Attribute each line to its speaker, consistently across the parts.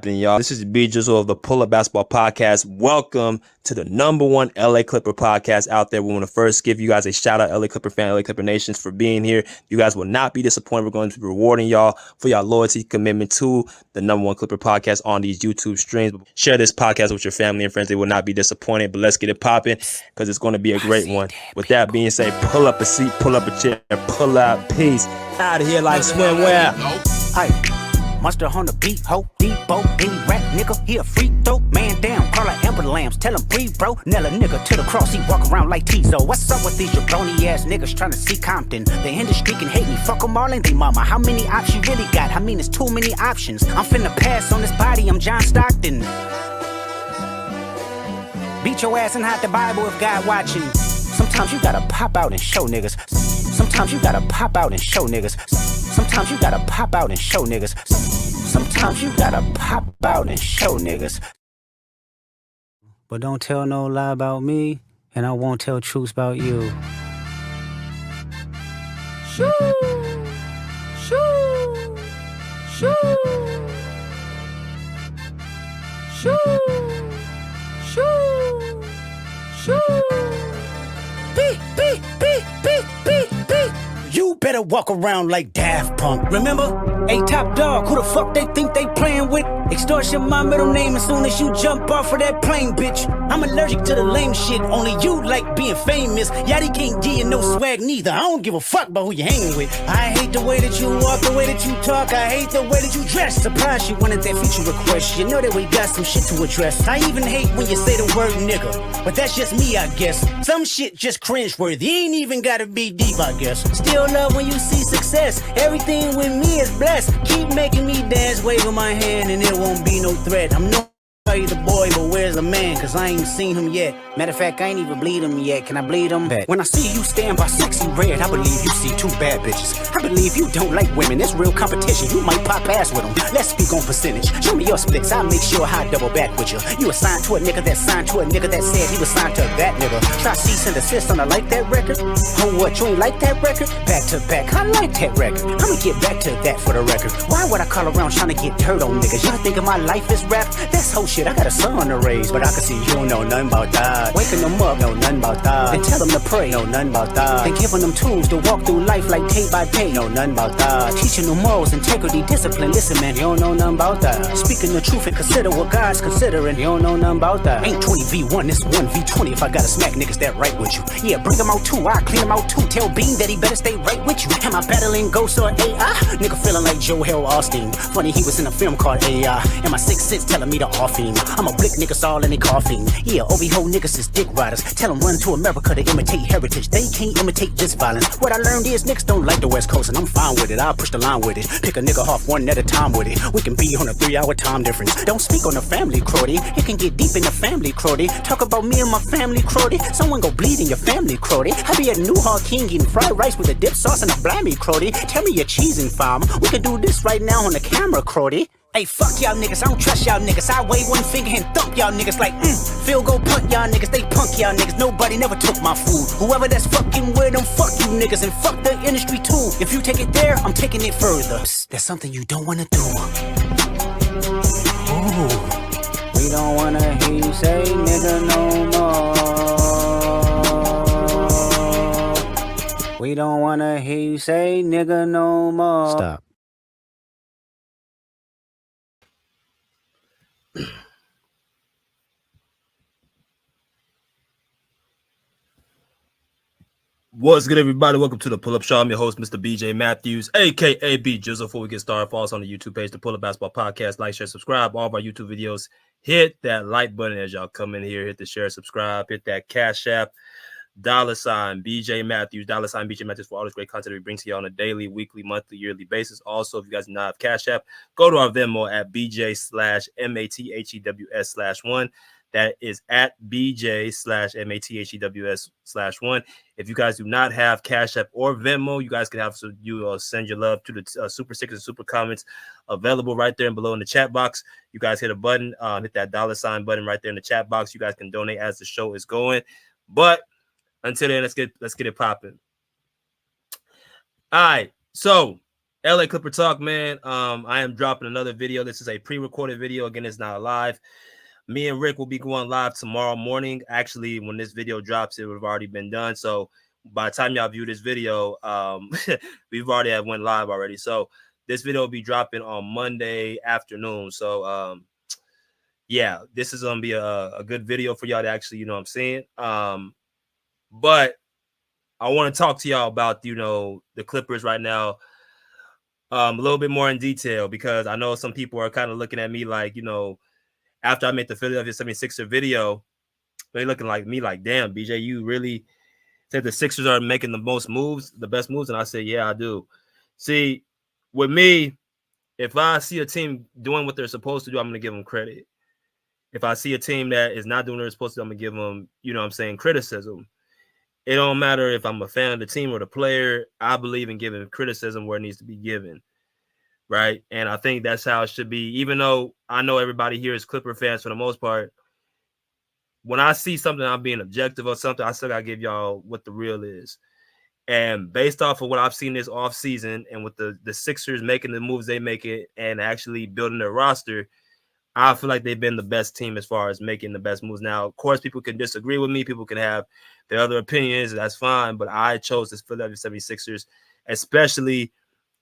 Speaker 1: Y'all, this is B Jizzle of the Pull Up Basketball Podcast. Welcome to the #1 LA Clipper podcast out there. We want to first give you guys a shout out, LA Clipper fan, LA Clipper Nations, for being here. You guys will not be disappointed. We're going to be rewarding y'all for y'all loyalty, commitment to the #1 Clipper podcast on these YouTube streams. Share this podcast with your family and friends. They will not be disappointed, but let's get it popping because it's going to be a great one. With that being said, pull up a seat, pull up a chair, pull out, peace. Out of here like swimwear.
Speaker 2: Hey. Monster on the beat, ho, Debo, any rap nigga, he a freak throw, man down, call like Amber Lambs, tell him breathe, bro, nail a nigga to the cross, he walk around like Tizo. What's up with these jabroni ass niggas trying to see Compton? The industry can hate me, fuck them all and they mama. How many options you really got? I mean, it's too many options. I'm finna pass on this body, I'm John Stockton. Beat your ass and hide the Bible if God watching. Sometimes you gotta pop out and show niggas. Sometimes you gotta pop out and show niggas. Sometimes you gotta pop out and show niggas. Sometimes you gotta pop out and show niggas. But don't tell no lie about me, and I won't tell truths about you. Shoo! Shoo! Shoo! Shoo! Shoo! Shoo! Beep, beep, beep, beep, beep, beep. You better walk around like Daft Punk. Remember? Hey, Top Dog, who the fuck they think they playing with? Extortion my middle name as soon as you jump off of that plane, bitch. I'm allergic to the lame shit. Only you like being famous. Yachty can't give you no swag neither. I don't give a fuck about who you hanging with. I hate the way that you walk, the way that you talk. I hate the way that you dress. Surprised she wanted that feature request. You know that we got some shit to address. I even hate when you say the word nigga. But that's just me, I guess. Some shit just cringeworthy. Ain't even gotta be deep, I guess. Still love when you see success. Everything with me is blessed. Keep making me dance, waving my hand, and it won't be no threat. I'm no the boy, but where's the man? Cause I ain't seen him yet. Matter of fact, I ain't even bleed him yet. Can I bleed him? Bet. When I see you stand by sexy red, I believe you see two bad bitches. I believe you don't like women. It's real competition. You might pop ass with them. Let's speak on percentage. Show me your splits. I'll make sure I double back with you. You assigned to a nigga that signed to a nigga that said he was signed to that nigga. Try cease and desist on a like that record. Oh, what? You ain't like that record? Back to back. I like that record. I'ma get back to that for the record. Why would I call around trying to get dirt on niggas? Y'all thinking my life is rap? That's whole shit. I got a son to raise, but I can see you don't know nothing about that. Waking them up, know nothing about that. Then tell them to pray, know nothing about that. Then giving them tools to walk through life like day by day, know nothing about that. Teaching them morals, integrity, discipline. Listen, man, you don't know nothing about that. Speaking the truth and consider what God's considering. You don't know nothing about that. Ain't 20v1, it's 1v20 if I gotta smack niggas that right with you. Yeah, bring them out too, I clean them out too. Tell Bean that he better stay right with you. Am I battling ghosts or AI? Nigga feeling like Joel Austin. Funny he was in a film called AI. And my 6 cents telling me to off him. I'm a blick niggas all in they coughing. Yeah, OB-ho niggas is dick riders. Tell them run to America to imitate heritage. They can't imitate this violence. What I learned is niggas don't like the West Coast, and I'm fine with it. I'll push the line with it. Pick a nigga off one at a time with it. We can be on a 3-hour time difference. Don't speak on the family, Crody. It can get deep in the family, Crody. Talk about me and my family, Crody. Someone go bleed in your family, Crody. I be at New Hall King eating fried rice with a dip sauce and a blammy, Crody. Tell me your cheesing, fam. We can do this right now on the camera, Crody. Hey, fuck y'all niggas, I don't trust y'all niggas. I wave one finger and thump y'all niggas like, field goal punt y'all niggas, they punk y'all niggas. Nobody never took my food. Whoever that's fucking with them, fuck you niggas and fuck the industry too. If you take it there, I'm taking it further. Psst, that's something you don't wanna do. Ooh, we don't wanna hear you say nigga no more. We don't wanna hear you say nigga no more. Stop.
Speaker 1: What's good, everybody? Welcome to the Pull Up Show. I'm your host, Mr. BJ Matthews, aka B Jizzle. Before we get started, follow us on the YouTube page, the Pull Up Basketball Podcast. Like, share, subscribe. All of our YouTube videos. Hit that like button as y'all come in here. Hit the share, subscribe. Hit that Cash App. $ BJ Matthews. $ BJ Matthews for all this great content we bring to you on a daily, weekly, monthly, yearly basis. Also, if you guys do not have Cash App, go to our Venmo at BJ/MATHEWS/1. That is at BJ/MATHEWS/1. If you guys do not have Cash App or Venmo, you guys can have send your love to the super stickers and super comments available right there and below in the chat box. You guys hit a button, hit that $ button right there in the chat box. You guys can donate as the show is going. But until then, let's get it popping. All right, so LA Clipper Talk, man. I am dropping another video. This is a pre-recorded video. Again, it's not live. Me and Rick will be going live tomorrow morning. Actually, when this video drops, it would have already been done. So by the time y'all view this video, we've already went live already. So this video will be dropping on Monday afternoon. So yeah, this is gonna be a good video for y'all to actually, you know what I'm saying. But I want to talk to y'all about, you know, the Clippers right now. A little bit more in detail, because I know some people are kind of looking at me like, you know, after I made the Philadelphia 76er video, they looking like me like, damn, BJ, you really said the Sixers are making the most moves, the best moves? And I said, yeah, I do. See, with me, if I see a team doing what they're supposed to do, I'm going to give them credit. If I see a team that is not doing what they're supposed to do, I'm going to give them, you know what I'm saying, criticism. It don't matter if I'm a fan of the team or the player. I believe in giving criticism where it needs to be given. Right. And I think that's how it should be. Even though I know everybody here is Clipper fans for the most part, when I see something, I'm being objective or something, I still got to give y'all what the real is. And based off of what I've seen this offseason and with the Sixers making the moves they make it and actually building their roster, I feel like they've been the best team as far as making the best moves. Now, of course, people can disagree with me. People can have their other opinions. That's fine. But I chose this Philadelphia 76ers, especially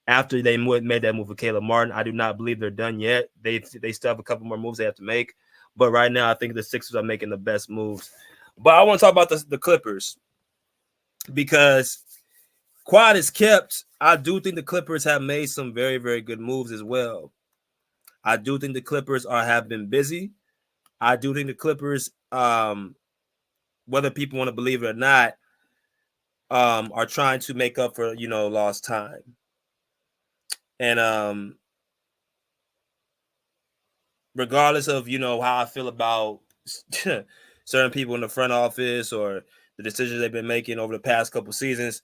Speaker 1: after they made that move with Caleb Martin. I do not believe they're done yet. They still have a couple more moves they have to make. But right now, I think the Sixers are making the best moves. But I want to talk about the Clippers, because quiet is kept. I do think the Clippers have made some very, very good moves as well. I do think the Clippers have been busy. I do think the Clippers, whether people want to believe it or not, are trying to make up for, you know, lost time. And regardless of, you know, how I feel about certain people in the front office or the decisions they've been making over the past couple seasons,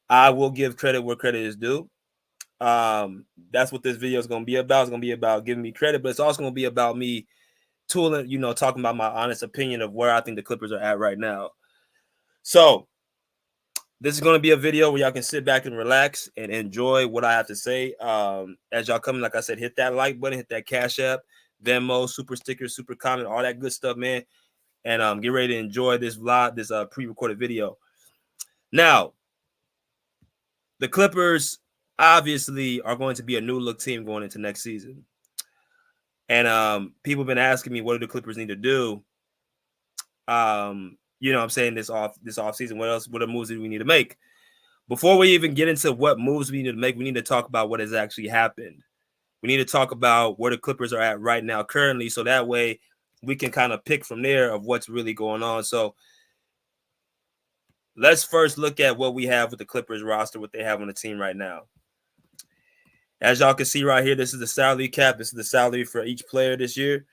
Speaker 1: I will give credit where credit is due. That's what this video is going to be about. It's going to be about giving me credit, but it's also going to be about me tooling, you know, talking about my honest opinion of where I think the Clippers are at right now. So this is going to be a video where y'all can sit back and relax and enjoy what I have to say. As y'all come, like I said, hit that like button, hit that Cash App, Venmo, super sticker, super comment, all that good stuff, man. And get ready to enjoy this vlog, this pre-recorded video. Now, the Clippers obviously are going to be a new look team going into next season. And people have been asking me, what do the Clippers need to do? You know what I'm saying, this off season, what are moves do we need to make? Before we even get into what moves we need to make, we need to talk about what has actually happened. We need to talk about where the Clippers are at right now currently, so that way we can kind of pick from there of what's really going on. So let's first look at what we have with the Clippers roster, what they have on the team right now. As y'all can see right here, this is the salary cap. This is the salary for each player this year.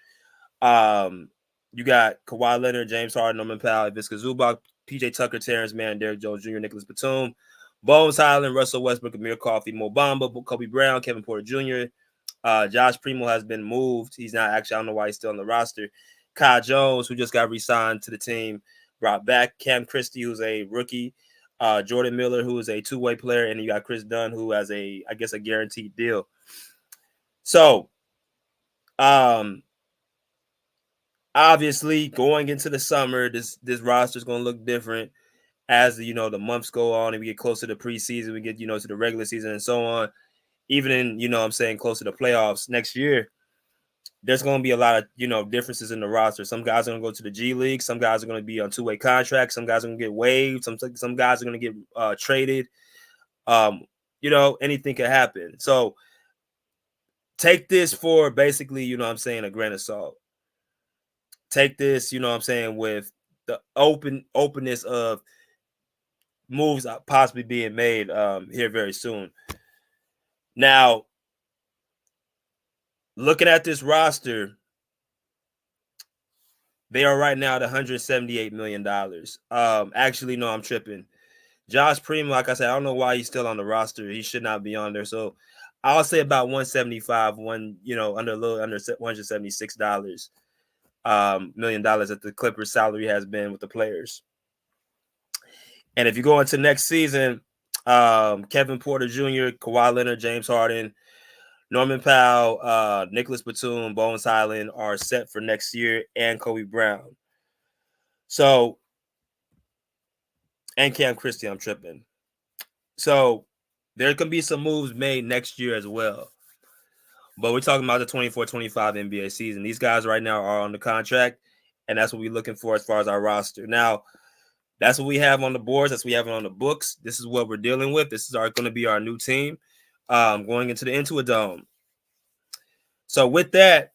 Speaker 1: You got Kawhi Leonard, James Harden, Norman Powell, Visca Zubac, PJ Tucker, Terrence Mann, Derrick Jones Jr., Nicholas Batum, Bones Highland, Russell Westbrook, Amir Coffey, Mo Bamba, Kobe Brown, Kevin Porter Jr., Josh Primo has been moved. He's not actually, I don't know why he's still on the roster. Kai Jones, who just got re-signed to the team, brought back Cam Christie, who's a rookie, Jordan Miller, who is a two-way player, and you got Chris Dunn, who has a guaranteed deal. So, obviously, going into the summer, this roster is going to look different as the months go on and we get closer to preseason, we get to the regular season and so on. Even in closer to playoffs next year, there's going to be a lot of differences in the roster. Some guys are going to go to the G League. Some guys are going to be on two-way contracts. Some guys are going to get waived. Some guys are going to get traded. Anything could happen. So take this for basically, a grain of salt. Take this, with the openness of moves possibly being made here very soon. Now, looking at this roster, they are right now at $178 million. Actually, no, I'm tripping. Josh Primo, like I said, I don't know why he's still on the roster. He should not be on there. So I'll say about 175, under $176 million that the Clippers salary has been with the players. And if you go into next season, Kevin Porter Jr., Kawhi Leonard, James Harden, Norman Powell, Nicholas Batum, Bones Highland are set for next year, and Kobe Brown. So, and Cam Christie, I'm tripping. So, there can be some moves made next year as well. But we're talking about the 24-25 NBA season. These guys right now are on the contract, and that's what we're looking for as far as our roster. Now, that's what we have on the boards. That's what we have on the books. This is what we're dealing with. This is going to be our new team going into the Intuit-Dome. So with that,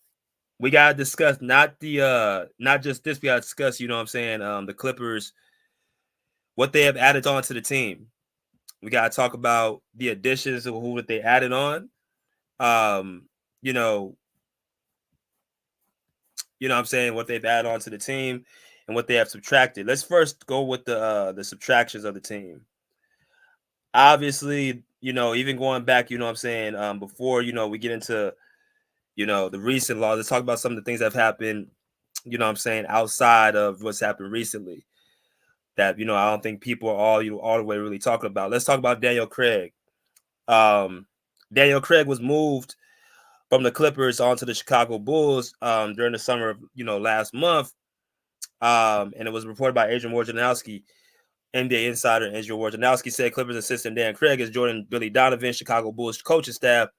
Speaker 1: we gotta discuss not just this. We gotta discuss, the Clippers, what they have added on to the team. We gotta talk about the additions of who they added on. What they've added on to the team and what they have subtracted. Let's first go with the subtractions of the team. Obviously, even going back, before, we get into, the recent laws, let's talk about some of the things that have happened, outside of what's happened recently that, I don't think people are all the way really talking about. Let's talk about Daniel Craig. Daniel Craig was moved from the Clippers onto the Chicago Bulls during the summer of, last month. And it was reported by Adrian Wojnarowski, NBA insider. Adrian Wojnarowski said Clippers assistant Dan Craig is joining Billy Donovan, Chicago Bulls coaching staff.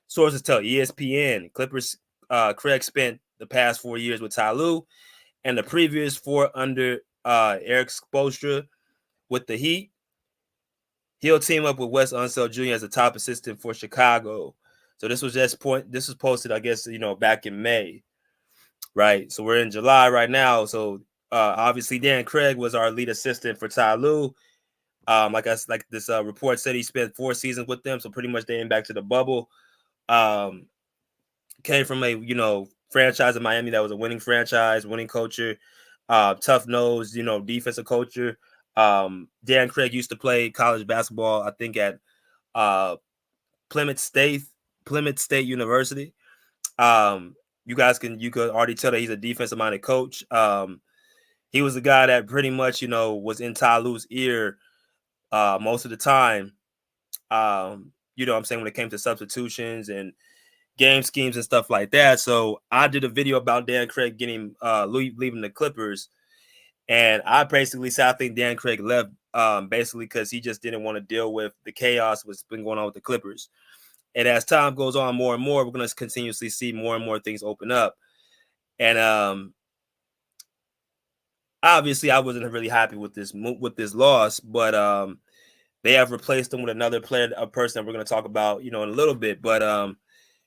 Speaker 1: Sources tell ESPN Clippers Craig spent the past 4 years with Ty Lue and the previous 4 under Eric Spoelstra with the Heat. He'll team up with Wes Unseld Jr. as a top assistant for Chicago. So this was posted, I guess, back in May, right? So we're in July right now. So obviously Dan Craig was our lead assistant for Ty Lue. Like this report said, he spent 4 seasons with them. So pretty much dating back to the bubble. Came from a, franchise in Miami that was a winning franchise, winning culture, tough nose, defensive culture. Dan Craig used to play college basketball, I think, at Plymouth State University. You could already tell that he's a defensive minded coach. He was the guy that pretty much, was in Ty Lue's ear most of the time. When it came to substitutions and game schemes and stuff like that. So I did a video about Dan Craig getting leaving the Clippers, and I basically said I think Dan Craig left basically because he just didn't want to deal with the chaos that's been going on with the Clippers. And as time goes on more and more, we're going to continuously see more and more things open up. And obviously, I wasn't really happy with this loss, but they have replaced him with another player, a person that we're going to talk about, in a little bit. But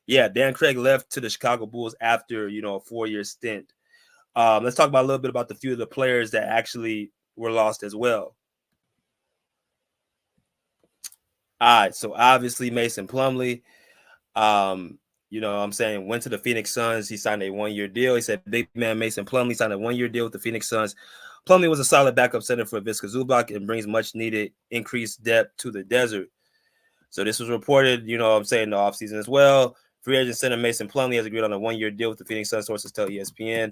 Speaker 1: yeah, Dan Craig left to the Chicago Bulls after, a 4-year stint. Let's talk about a little bit about the few of the players that actually were lost as well. All right, so obviously Mason Plumlee, went to the Phoenix Suns. He signed a 1-year deal. He said big man Mason Plumlee signed a 1-year deal with the Phoenix Suns. Plumlee was a solid backup center for Visca Zubac and brings much needed increased depth to the desert. So this was reported, in the offseason as well. Free agent center Mason Plumlee has agreed on a 1-year deal with the Phoenix Suns, sources tell ESPN.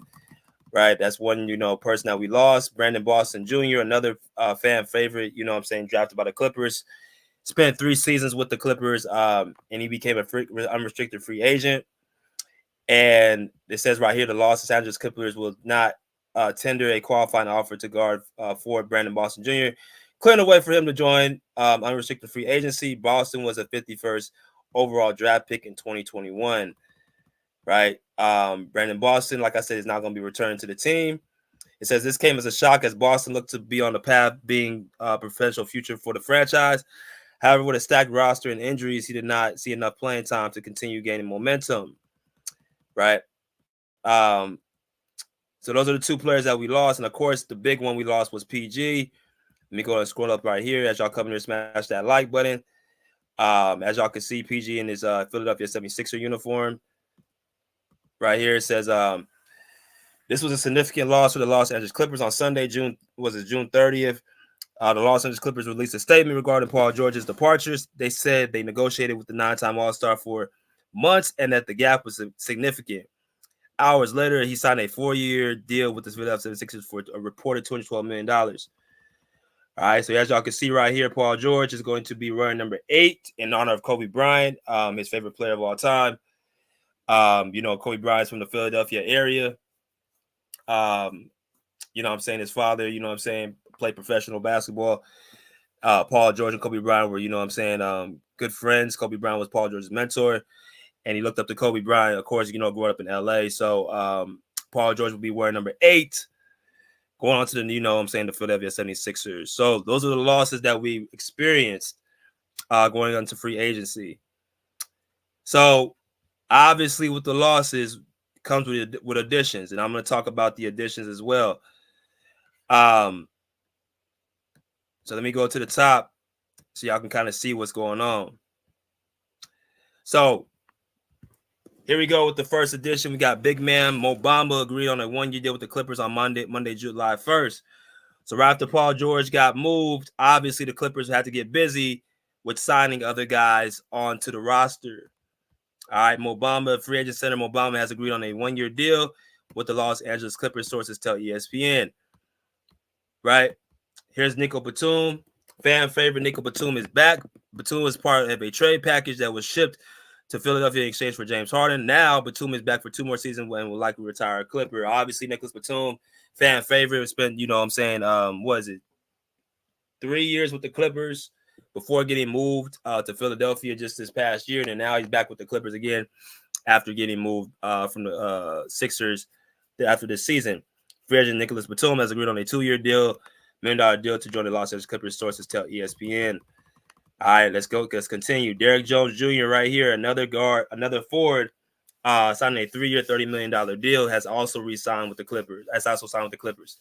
Speaker 1: Right, that's one, person that we lost. Brandon Boston Jr., another fan favorite, drafted by the Clippers. Spent 3 seasons with the Clippers, and he became an unrestricted free agent. And it says right here, the Los Angeles Clippers will not tender a qualifying offer to guard forward Brandon Boston Jr., clearing the way for him to join unrestricted free agency. Boston was a 51st overall draft pick in 2021. Right. Brandon Boston, like I said, is not going to be returning to the team. It says this came as a shock as Boston looked to be on the path being a potential future for the franchise. However, with a stacked roster and injuries, he did not see enough playing time to continue gaining momentum. Right. So those are the 2 players that we lost. And of course, the big one we lost was PG. Let me go and scroll up right here as y'all come here, smash that like button. As y'all can see, PG in his Philadelphia 76er uniform. Right here, it says this was a significant loss for the Los Angeles Clippers on Sunday, June 30th. The Los Angeles Clippers released a statement regarding Paul George's departures. They said they negotiated with the 9-time All-Star for months and that the gap was significant. Hours later, he signed a 4-year deal with the Philadelphia 76ers for a reported $212 million. All right, so as y'all can see right here, Paul George is going to be wearing number 8 in honor of Kobe Bryant, his favorite player of all time. Kobe Bryant's from the Philadelphia area. His father, played professional basketball. Paul George and Kobe Bryant were, good friends. Kobe Bryant was Paul George's mentor, and he looked up to Kobe Bryant, of course, growing up in LA. So Paul George will be wearing number 8, going on to the Philadelphia 76ers. So those are the losses that we experienced going on to free agency. So obviously with the losses comes with additions, and I'm going to talk about the additions as well. So let me go to the top so y'all can kind of see what's going on. So here we go with the first edition. We got big man Mo Bamba agreed on a 1-year deal with the Clippers on Monday, July 1st. So right after Paul George got moved, obviously the Clippers had to get busy with signing other guys onto the roster. All right, Mo Bamba, free agent center Mo Bamba has agreed on a 1-year deal with the Los Angeles Clippers, sources tell ESPN. Right? Here's Nico Batum. Fan favorite Nico Batum is back. Batum was part of a trade package that was shipped to Philadelphia in exchange for James Harden. Now Batum is back for 2 more seasons and will likely retire a Clipper. Obviously, Nicholas Batum, fan favorite, spent, 3 years with the Clippers before getting moved to Philadelphia just this past year. And now he's back with the Clippers again after getting moved from the Sixers after this season. Free agent Nicholas Batum has agreed on a 2-year deal, $1 million deal to join the Los Angeles Clippers, sources tell ESPN. All right, let's go. Let's continue. Derrick Jones Jr. right here, another forward, signing a 3-year, $30 million deal, has also re-signed with the Clippers. Has also signed with the Clippers.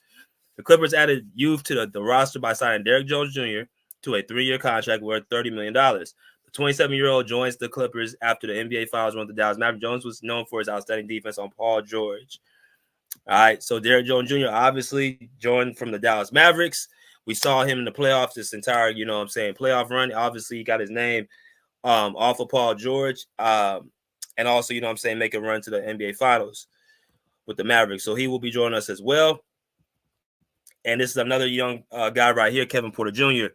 Speaker 1: The Clippers added youth to the roster by signing Derrick Jones Jr. to a 3-year contract worth $30 million. The 27-year-old joins the Clippers after the NBA Finals run with the Dallas Mavericks. Jones was known for his outstanding defense on Paul George. All right, so Derrick Jones Jr. obviously joined from the Dallas Mavericks. We saw him in the playoffs this entire, playoff run. Obviously, he got his name off of Paul George, and also, make a run to the NBA Finals with the Mavericks. So he will be joining us as well. And this is another young guy right here, Kevin Porter Jr.,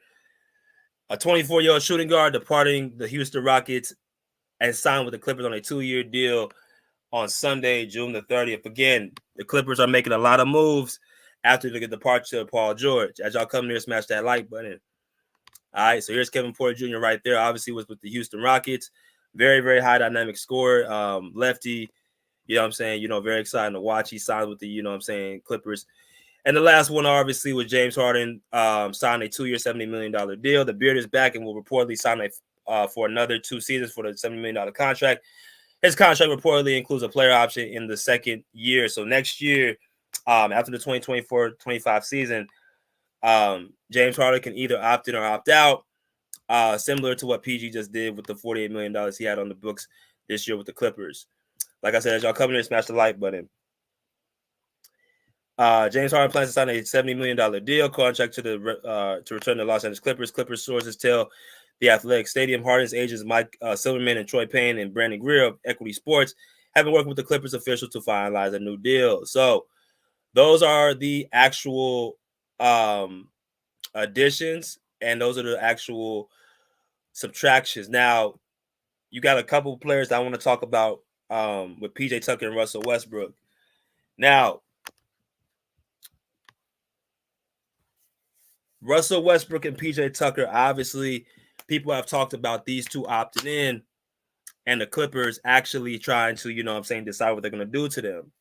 Speaker 1: a 24-year-old shooting guard departing the Houston Rockets and signed with the Clippers on a 2-year deal on Sunday, June the 30th. Again, the Clippers are making a lot of moves after the departure of Paul George. As y'all come here, smash that like button. All right, so here's Kevin Porter Jr. right there. Obviously was with the Houston Rockets. Very, very high dynamic scorer. Lefty, very exciting to watch. He signed with the, Clippers. And the last one, obviously, was James Harden, signed a 2-year, $70 million deal. The Beard is back and will reportedly sign for another 2 seasons for the $70 million contract. His contract reportedly includes a player option in the second year. So next year, after the 2024-25 season, James Harden can either opt in or opt out, similar to what PG just did with the $48 million he had on the books this year with the Clippers. Like I said, as y'all come in here, smash the like button. James Harden plans to sign a $70 million deal contract to return to Los Angeles Clippers. Clippers sources tell The Athletic Stadium Harden's agents Mike Silverman and Troy Payne and Brandon Greer of Equity Sports have been working with the Clippers officials to finalize a new deal. So those are the actual additions, and those are the actual subtractions. Now, you got a couple of players that I want to talk about with PJ Tucker and Russell Westbrook. Now, Russell Westbrook and PJ Tucker, obviously, people have talked about these two opting in and the Clippers actually trying to, decide what they're going to do to them.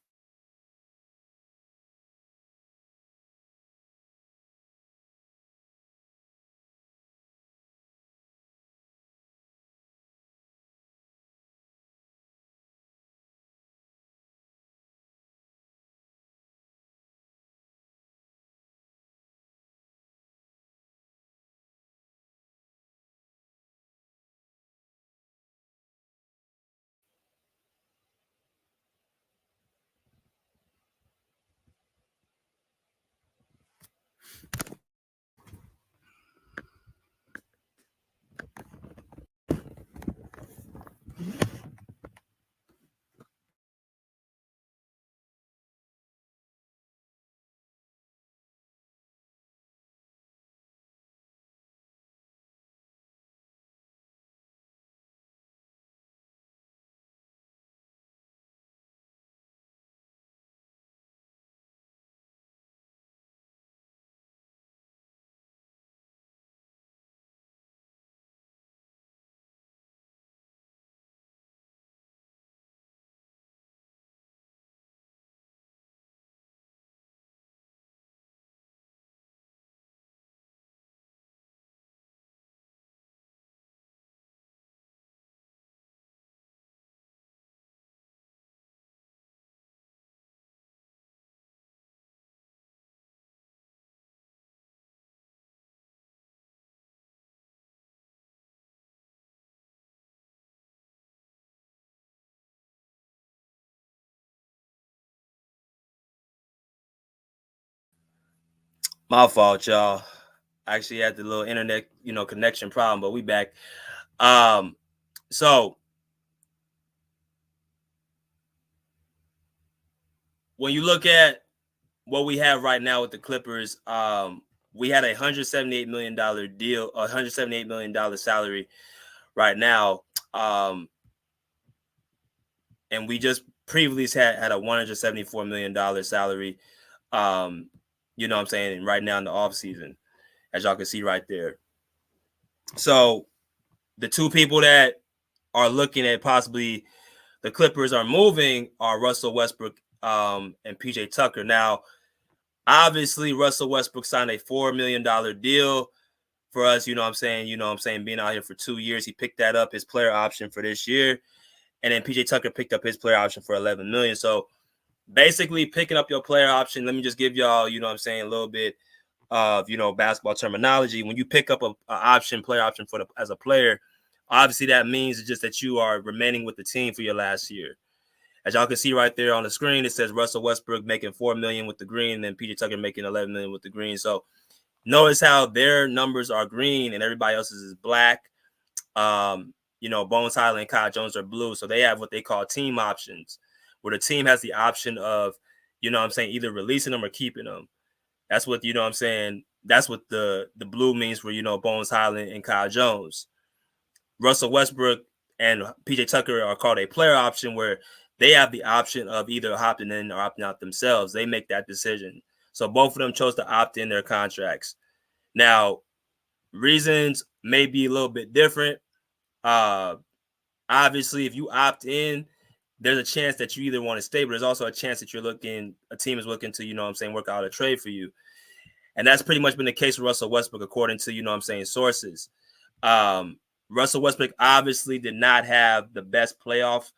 Speaker 1: My fault, y'all. Actually had the little internet, connection problem, but we back. So when you look at what we have right now with the Clippers, we had $178 million deal, $178 million salary right now. And we just previously had a $174 million salary. You know what I'm saying? Right now in the offseason, as y'all can see right there. So the two people that are looking at possibly the Clippers are moving are Russell Westbrook and PJ Tucker. Now, obviously, Russell Westbrook signed a $4 million deal for us. You know what I'm saying? Being out here for 2 years, he picked that up, his player option for this year. And then PJ Tucker picked up his player option for $11 million. So basically picking up your player option, let me just give y'all, a little bit of, basketball terminology. When you pick up a player option as a player, obviously that means just that you are remaining with the team for your last year. As y'all can see right there on the screen, it says Russell Westbrook making $4 million with the green, and then PJ Tucker making $11 million with the green. So notice how their numbers are green and everybody else's is black. Bones Highland and Kyle Jones are blue. So they have what they call team options, where the team has the option of, either releasing them or keeping them. That's what, that's what the blue means for, Bones Highland and Kyle Jones. Russell Westbrook and PJ Tucker are called a player option, where they have the option of either opting in or opting out themselves. They make that decision. So both of them chose to opt in their contracts. Now, reasons may be a little bit different. Obviously, if you opt in, there's a chance that you either want to stay, but there's also a chance that a team is looking to, work out a trade for you. And that's pretty much been the case with Russell Westbrook, according to, sources. Russell Westbrook obviously did not have the best playoff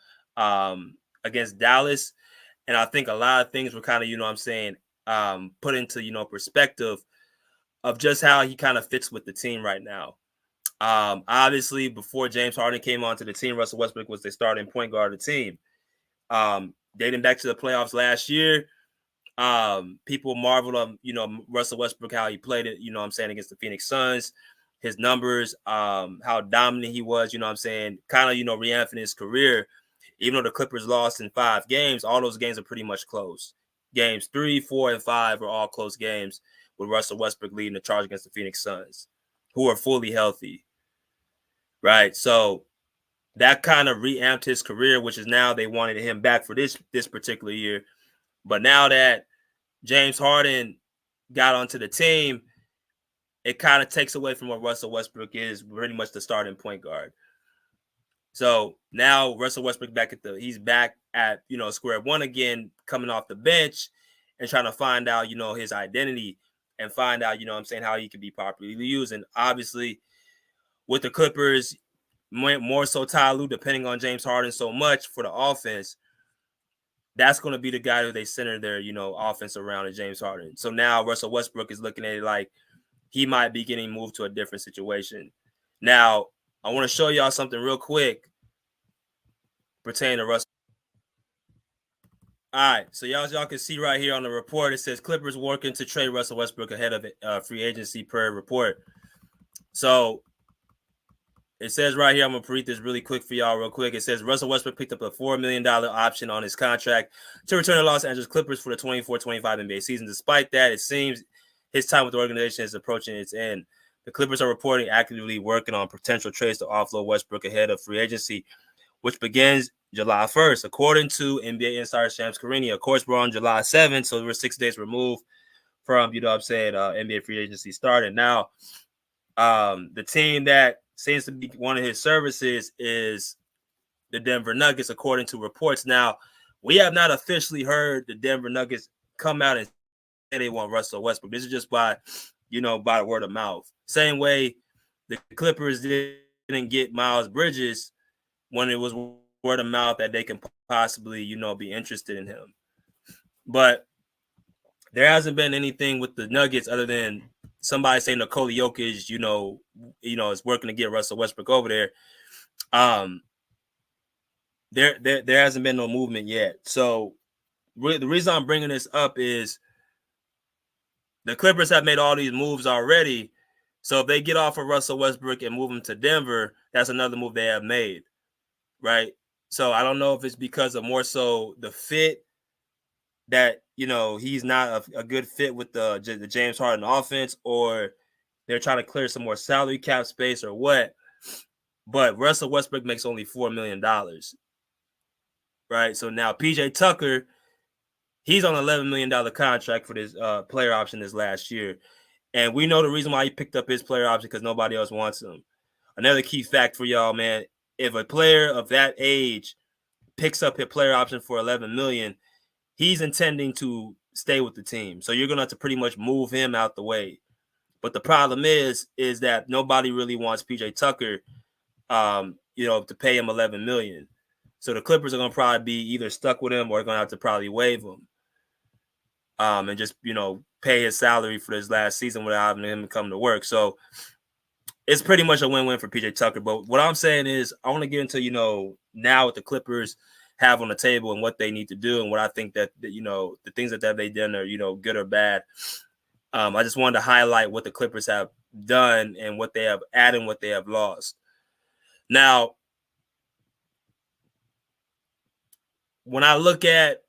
Speaker 1: against Dallas. And I think a lot of things were kind of, put into, perspective of just how he kind of fits with the team right now. Obviously, before James Harden came onto the team, Russell Westbrook was the starting point guard of the team. Dating back to the playoffs last year, people marveled on, Russell Westbrook, how he played it, against the Phoenix Suns, his numbers, how dominant he was, kind of, re-amping his career. Even though the Clippers lost in 5 games, all those games are pretty much close. Games 3, 4, and 5 were all close games, with Russell Westbrook leading the charge against the Phoenix Suns, who are fully healthy. Right. So that kind of reamped his career, which is now they wanted him back for this particular year. But now that James Harden got onto the team, it kind of takes away from what Russell Westbrook is, pretty much the starting point guard. So now Russell Westbrook he's back at, square one again, coming off the bench and trying to find out, his identity and find out, how he can be properly used. And obviously with the Clippers, more so Ty Lue, depending on James Harden so much for the offense, that's going to be the guy who they center their, offense around, is James Harden. So now Russell Westbrook is looking at it like he might be getting moved to a different situation. Now, I want to show y'all something real quick pertaining to Russell. All right, so y'all can see right here on the report, it says Clippers working to trade Russell Westbrook ahead of free agency per report. So it says right here, I'm going to read this really quick for y'all real quick. It says Russell Westbrook picked up a $4 million option on his contract to return to Los Angeles Clippers for the 24-25 NBA season. Despite that, it seems his time with the organization is approaching its end. The Clippers are reporting actively working on potential trades to offload Westbrook ahead of free agency, which begins July 1st. According to NBA insider Shams Charania, of course, we're on July 7th, so we're 6 days removed from, NBA free agency starting. Now, the team that seems to be one of his services is the Denver Nuggets, according to reports. Now, we have not officially heard the Denver Nuggets come out and say they want Russell Westbrook. This is just by the word of mouth. Same way the Clippers didn't get Miles Bridges when it was word of mouth that they can possibly, be interested in him. But there hasn't been anything with the Nuggets other than somebody saying Nikola Jokic, is working to get Russell Westbrook over there. There hasn't been no movement yet. So the reason I'm bringing this up is the Clippers have made all these moves already. So if they get off of Russell Westbrook and move him to Denver, that's another move they have made, right? So I don't know if it's because of more so the fit that, he's not a good fit with the James Harden offense, or they're trying to clear some more salary cap space or what. But Russell Westbrook makes only $4 million, right? So now PJ Tucker, he's on an $11 million contract for this player option this last year. And we know the reason why he picked up his player option, because nobody else wants him. Another key fact for y'all, man, if a player of that age picks up his player option for $11 million, he's intending to stay with the team. So you're going to have to pretty much move him out the way. But the problem is that nobody really wants PJ Tucker, to pay him $11 million. So the Clippers are going to probably be either stuck with him or going to have to probably waive him. And just, pay his salary for his last season without having him come to work. So it's pretty much a win-win for PJ Tucker. But what I'm saying is I want to get into, now what the Clippers have on the table and what they need to do and what I think that the things that they've done are, good or bad. I just wanted to highlight what the Clippers have done and what they have added and what they have lost. Now, when I look at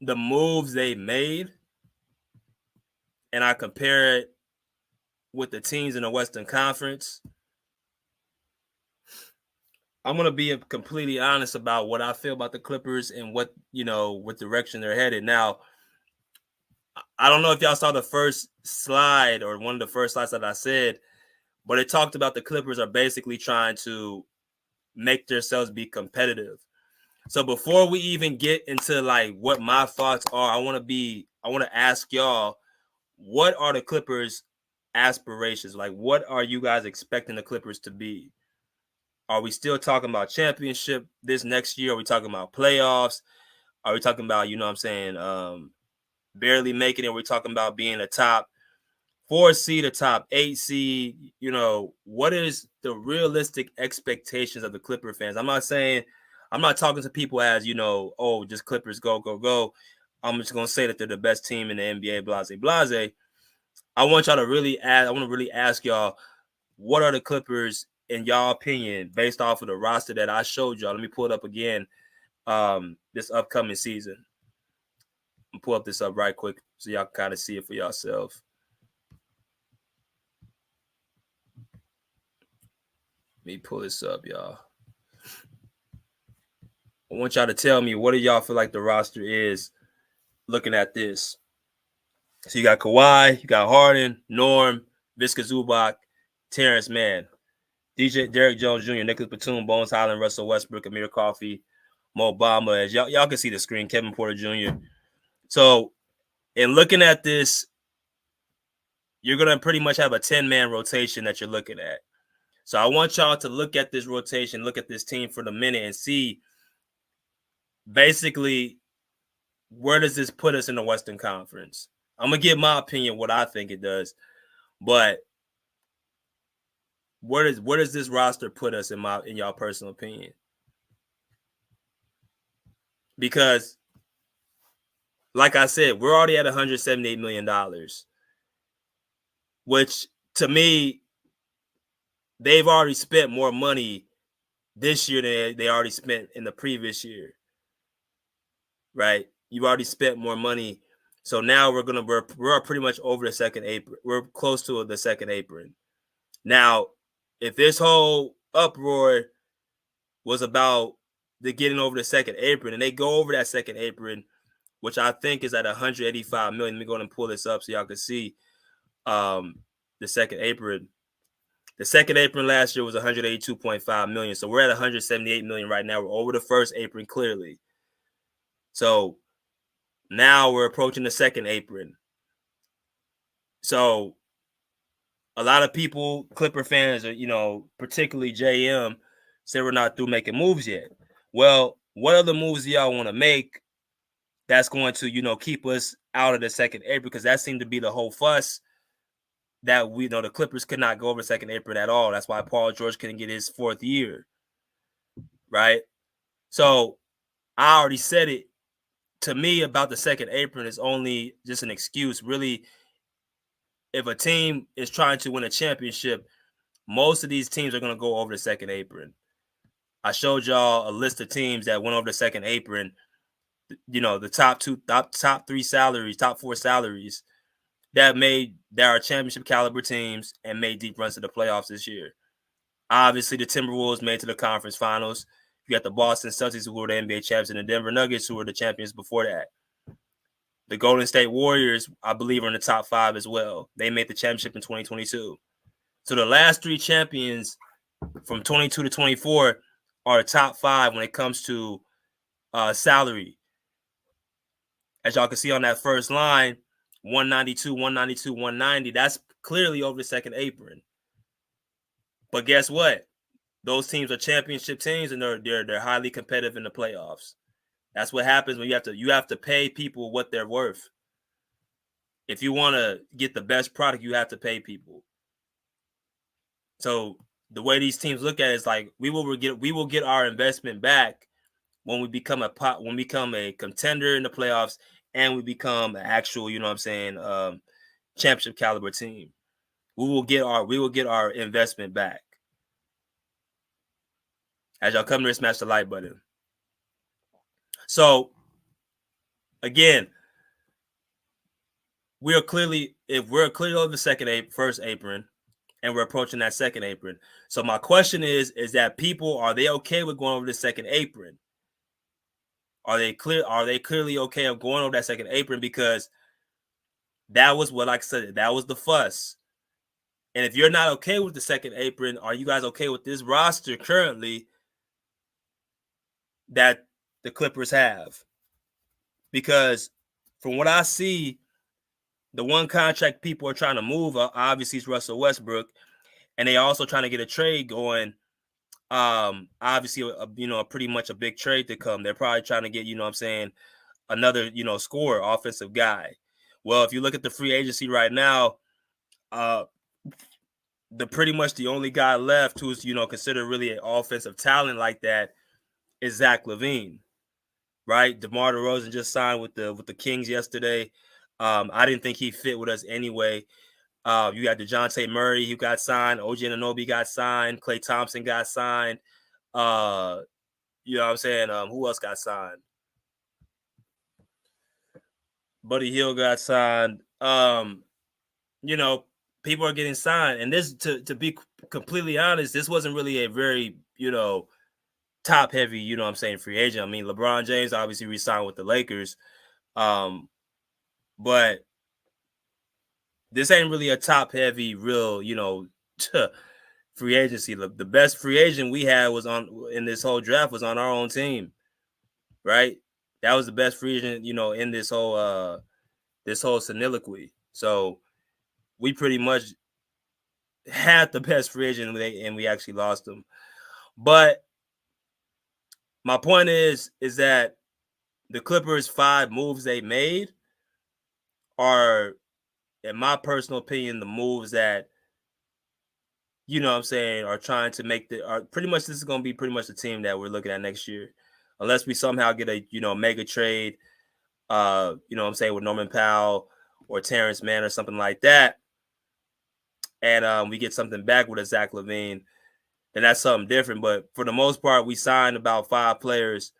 Speaker 1: the moves they made and I compare it with the teams in the Western Conference, I'm going to be completely honest about what I feel about the Clippers and what direction they're headed. Now, I don't know if y'all saw the first slide or one of the first slides that I said, but it talked about the Clippers are basically trying to make themselves be competitive. So before we even get into like what my thoughts are, I want to ask y'all, what are the Clippers' aspirations? Like, what are you guys expecting the Clippers to be? Are we still talking about championship this next year? Are we talking about playoffs? Are we talking about, barely making it? Are we talking about being a top 4 seed, a top 8 seed? What is the realistic expectations of the Clipper fans? I'm not talking to people as, just Clippers go, go, go. I'm just going to say that they're the best team in the NBA, blase, blase. I want y'all to really ask y'all, what are the Clippers, in y'all opinion, based off of the roster that I showed y'all? Let me pull it up again this upcoming season. I'm pull up this up right quick so y'all can kind of see it for yourself. Let me pull this up, y'all. I want y'all to tell me, what do y'all feel like the roster is looking at this? So you got Kawhi, you got Harden, Norm, Visca Zubac, Terrence Mann, DJ Derrick Jones Jr., Nicholas Batum, Bones Highland, Russell Westbrook, Amir Coffey, Mo Bamba. As y'all can see the screen, Kevin Porter Jr. So in looking at this, you're going to pretty much have a 10-man rotation that you're looking at. So I want y'all to look at this rotation, look at this team for the minute and see basically where does this put us in the Western Conference. I'm going to give my opinion what I think it does, but where does this roster put us in y'all personal opinion? Because like I said, we're already at $178 million, which to me, they've already spent more money this year than they already spent in the previous year, right? You've already spent more money. So now we're pretty much over the second apron. We're close to the second apron. Now, if this whole uproar was about the getting over the second apron and they go over that second apron, which I think is at $185 million. Let me go and pull this up so y'all can see the second apron. The second apron last year was $182.5 million. So we're at $178 million right now. We're over the first apron clearly. So now we're approaching the second apron. So a lot of people, Clipper fans, are, particularly JM, say we're not through making moves yet. Well, what other moves do y'all want to make that's going to, keep us out of the second apron? Because that seemed to be the whole fuss that the Clippers could not go over second apron at all. That's why Paul George couldn't get his 4th year, right? So I already said it. To me, about the second apron is only just an excuse. Really, if a team is trying to win a championship, most of these teams are going to go over the second apron. I showed y'all a list of teams that went over the second apron. You know, the top three salaries, top four salaries that are championship caliber teams and made deep runs to the playoffs this year. Obviously, the Timberwolves made to the conference finals. You got the Boston Celtics, who were the NBA champions, and the Denver Nuggets, who were the champions before that. The Golden State Warriors, I believe, are in the top 5 as well. They made the championship in 2022. So the last 3 champions from 22 to 24 are the top 5 when it comes to salary. As y'all can see on that first line, 192, 192, 190, that's clearly over the second apron. But guess what? Those teams are championship teams, and they're highly competitive in the playoffs. That's what happens when you have to pay people what they're worth. If you want to get the best product, you have to pay people. So the way these teams look at it is like we will get our investment back when we become a contender in the playoffs and we become an actual, championship caliber team. We will get our investment back. As y'all come to smash the like button. So again, we're clearly over the first apron, and we're approaching that second apron. So my question is that people, are they okay with going over the second apron? Are they clearly okay of going over that second apron? Because that was what, like I said, that was the fuss. And if you're not okay with the second apron, are you guys okay with this roster currently that the Clippers have? Because from what I see, the one contract people are trying to move, obviously, is Russell Westbrook, and they also trying to get a trade going. Obviously, pretty much a big trade to come. They're probably trying to get, another, scorer, offensive guy. Well, if you look at the free agency right now, pretty much the only guy left who's, considered really an offensive talent like that is Zach LaVine, right? DeMar DeRozan just signed with the Kings yesterday. I didn't think he fit with us anyway. You got DeJounte Murray, who got signed. OG Anunoby got signed. Klay Thompson got signed. You know what I'm saying? Who else got signed? Buddy Hield got signed. People are getting signed. And this, to be completely honest, this wasn't really a very, top-heavy, free agent. I mean, LeBron James obviously re-signed with the Lakers. But this ain't really a top-heavy, real, free agency. The best free agent we had in this whole draft was on our own team, right? That was the best free agent, in this whole soliloquy. So we pretty much had the best free agent, and we actually lost them. But my point is that the Clippers' 5 moves they made are, in my personal opinion, the moves that, are trying to make pretty much, this is going to be pretty much the team that we're looking at next year. Unless we somehow get a, mega trade, with Norman Powell or Terrence Mann or something like that. And we get something back with a Zach LaVine, then that's something different. But for the most part, we signed about 5 players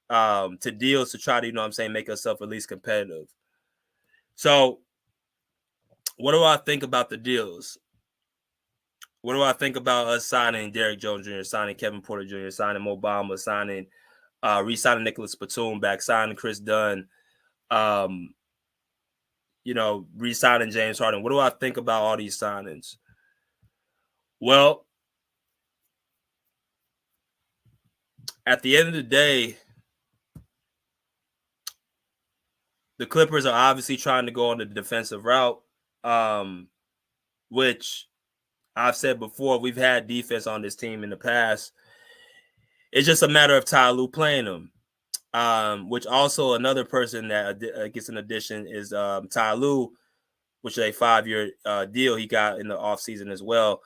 Speaker 1: to deals to try to, make ourselves at least competitive. So what do I think about the deals? What do I think about us signing Derrick Jones Jr., signing Kevin Porter Jr., signing Mo Bamba, signing re-signing Nicholas Batum back, signing Chris Dunn, re-signing James Harden? What do I think about all these signings? Well, at the end of the day, the Clippers are obviously trying to go on the defensive route, which I've said before, we've had defense on this team in the past. It's just a matter of Ty Lue playing them, which also another person that gets an addition is Ty Lue, which is a 5-year deal he got in the offseason as well.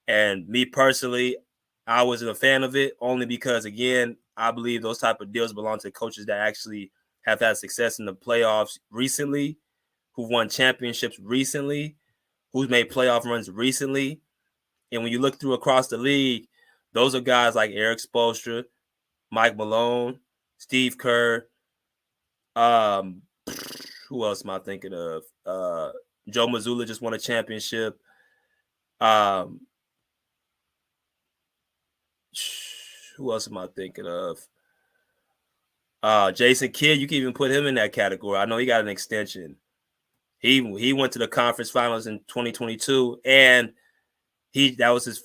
Speaker 1: And me personally, I wasn't a fan of it, only because, again, I believe those type of deals belong to coaches that actually have had success in the playoffs recently, who won championships recently. who's made playoff runs recently. And when you look through across the league, those are guys like Eric Spoelstra, Mike Malone, Steve Kerr. Who else am I thinking of? Joe Mazzulla just won a championship. Who else am I thinking of? Jason Kidd, you can even put him in that category. I know he got an extension. He went to the conference finals in 2022, and that was his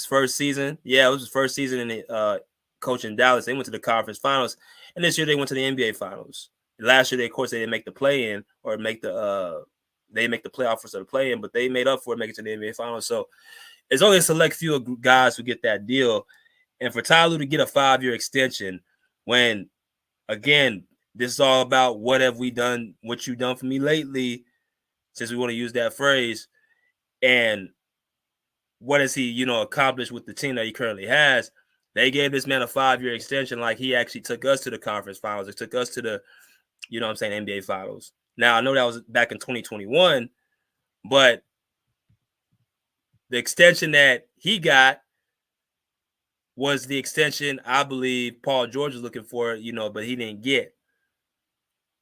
Speaker 1: first season? Yeah, it was his first season in the coaching Dallas. They went to the conference finals, and this year they went to the NBA finals. Last year, of course, they didn't make the play-in or make the they make the playoff for the play-in, but they made up for it making it to the NBA finals. So it's only a select few of guys who get that deal. And for Ty Lue to get a 5-year extension, when again, this is all about what have we done, what you've done for me lately, since we want to use that phrase, and what has he, accomplished with the team that he currently has. They gave this man a 5-year extension, like he actually took us to the conference finals. It took us to the, NBA finals. Now, I know that was back in 2021, but the extension that he got was the extension I believe Paul George was looking for, but he didn't get.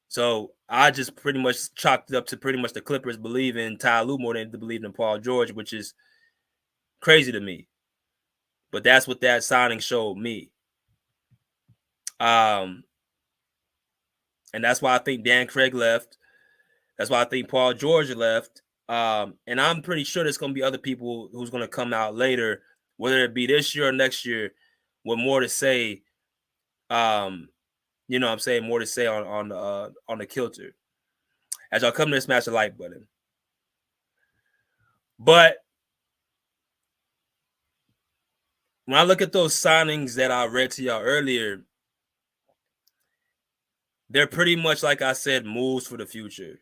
Speaker 1: So I just pretty much chalked it up to pretty much the Clippers believe in Ty Lue more than they believe in Paul George, which is crazy to me. But that's what that signing showed me. And that's why I think Dan Craig left. That's why I think Paul George left. And I'm pretty sure there's going to be other people who's going to come out later, whether it be this year or next year, with more to say. More to say on the kilter. As y'all come to smash the like button. But when I look at those signings that I read to y'all earlier, they're pretty much, like I said, moves for the future.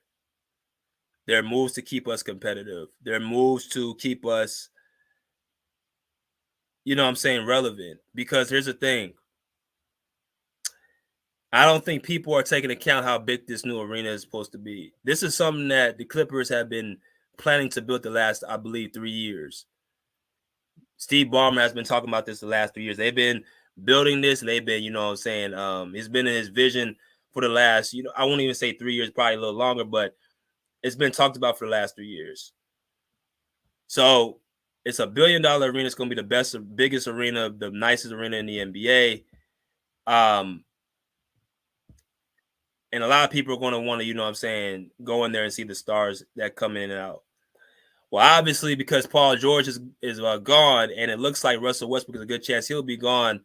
Speaker 1: They're moves to keep us competitive. They're moves to keep us, relevant. Because here's the thing. I don't think people are taking account how big this new arena is supposed to be. This is something that the Clippers have been planning to build the last, I believe, 3 years. Steve Ballmer has been talking about this the last 3 years. They've been building this, and they've been, it's been in his vision for the last, I won't even say 3 years, probably a little longer, but it's been talked about for the last 3 years. So it's $1 billion arena. It's going to be the biggest arena, the nicest arena in the NBA. And a lot of people are going to want to, go in there and see the stars that come in and out. Well, obviously, because Paul George is gone, and it looks like Russell Westbrook is a good chance he'll be gone.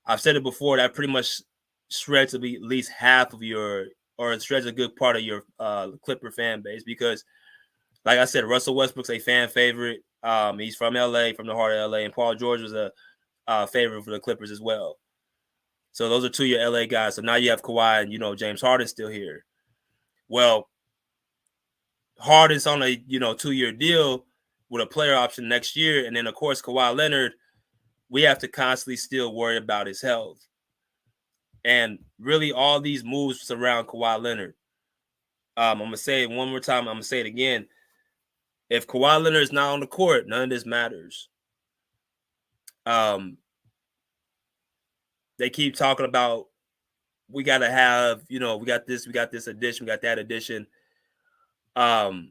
Speaker 1: I've said it before, that pretty much shreds to be at least half of or shreds a good part of your Clipper fan base, because, like I said, Russell Westbrook's a fan favorite. He's from LA, from the heart of LA, and Paul George was a favorite for the Clippers as well. So those are two of your LA guys. So now you have Kawhi and, James Harden still here. Well, Harden's on a, 2-year deal with a player option next year. And then, of course, Kawhi Leonard, we have to constantly still worry about his health. And really all these moves surround Kawhi Leonard. I'm going to say it one more time. I'm going to say it again. If Kawhi Leonard is not on the court, none of this matters. They keep talking about we got to have, we got this addition, we got that addition. The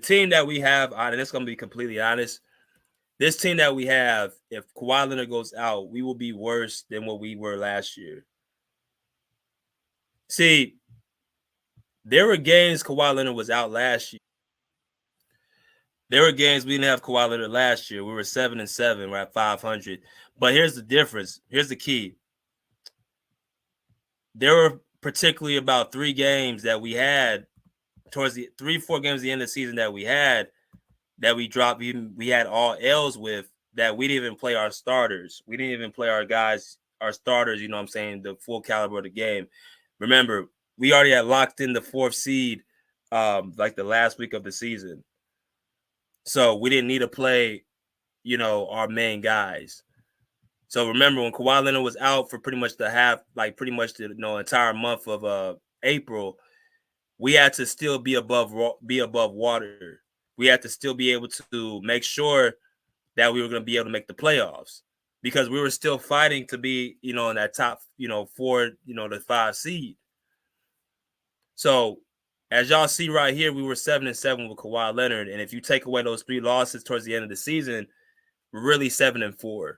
Speaker 1: team that we have, and it's going to be completely honest, this team that we have, if Kawhi Leonard goes out, we will be worse than what we were last year. See, there were games Kawhi Leonard was out last year. There were games we didn't have Kawhi Leonard last year. We were 7-7. We're at 500. But here's the difference. Here's the key. There were particularly about 3 games that we had towards the 3-4 games at the end of the season that we had that we dropped. We had all L's with that we didn't even play our starters. We didn't even play our guys, our starters, the full caliber of the game. Remember, we already had locked in the 4th seed like the last week of the season. So we didn't need to play, our main guys. So remember, when Kawhi Leonard was out for pretty much the entire month of April, we had to still be above water. We had to still be able to make sure that we were going to be able to make the playoffs because we were still fighting to be, in that top, 4, the 5 seed. So as y'all see right here, we were 7-7 with Kawhi Leonard. And if you take away those 3 losses towards the end of the season, we're really 7-4.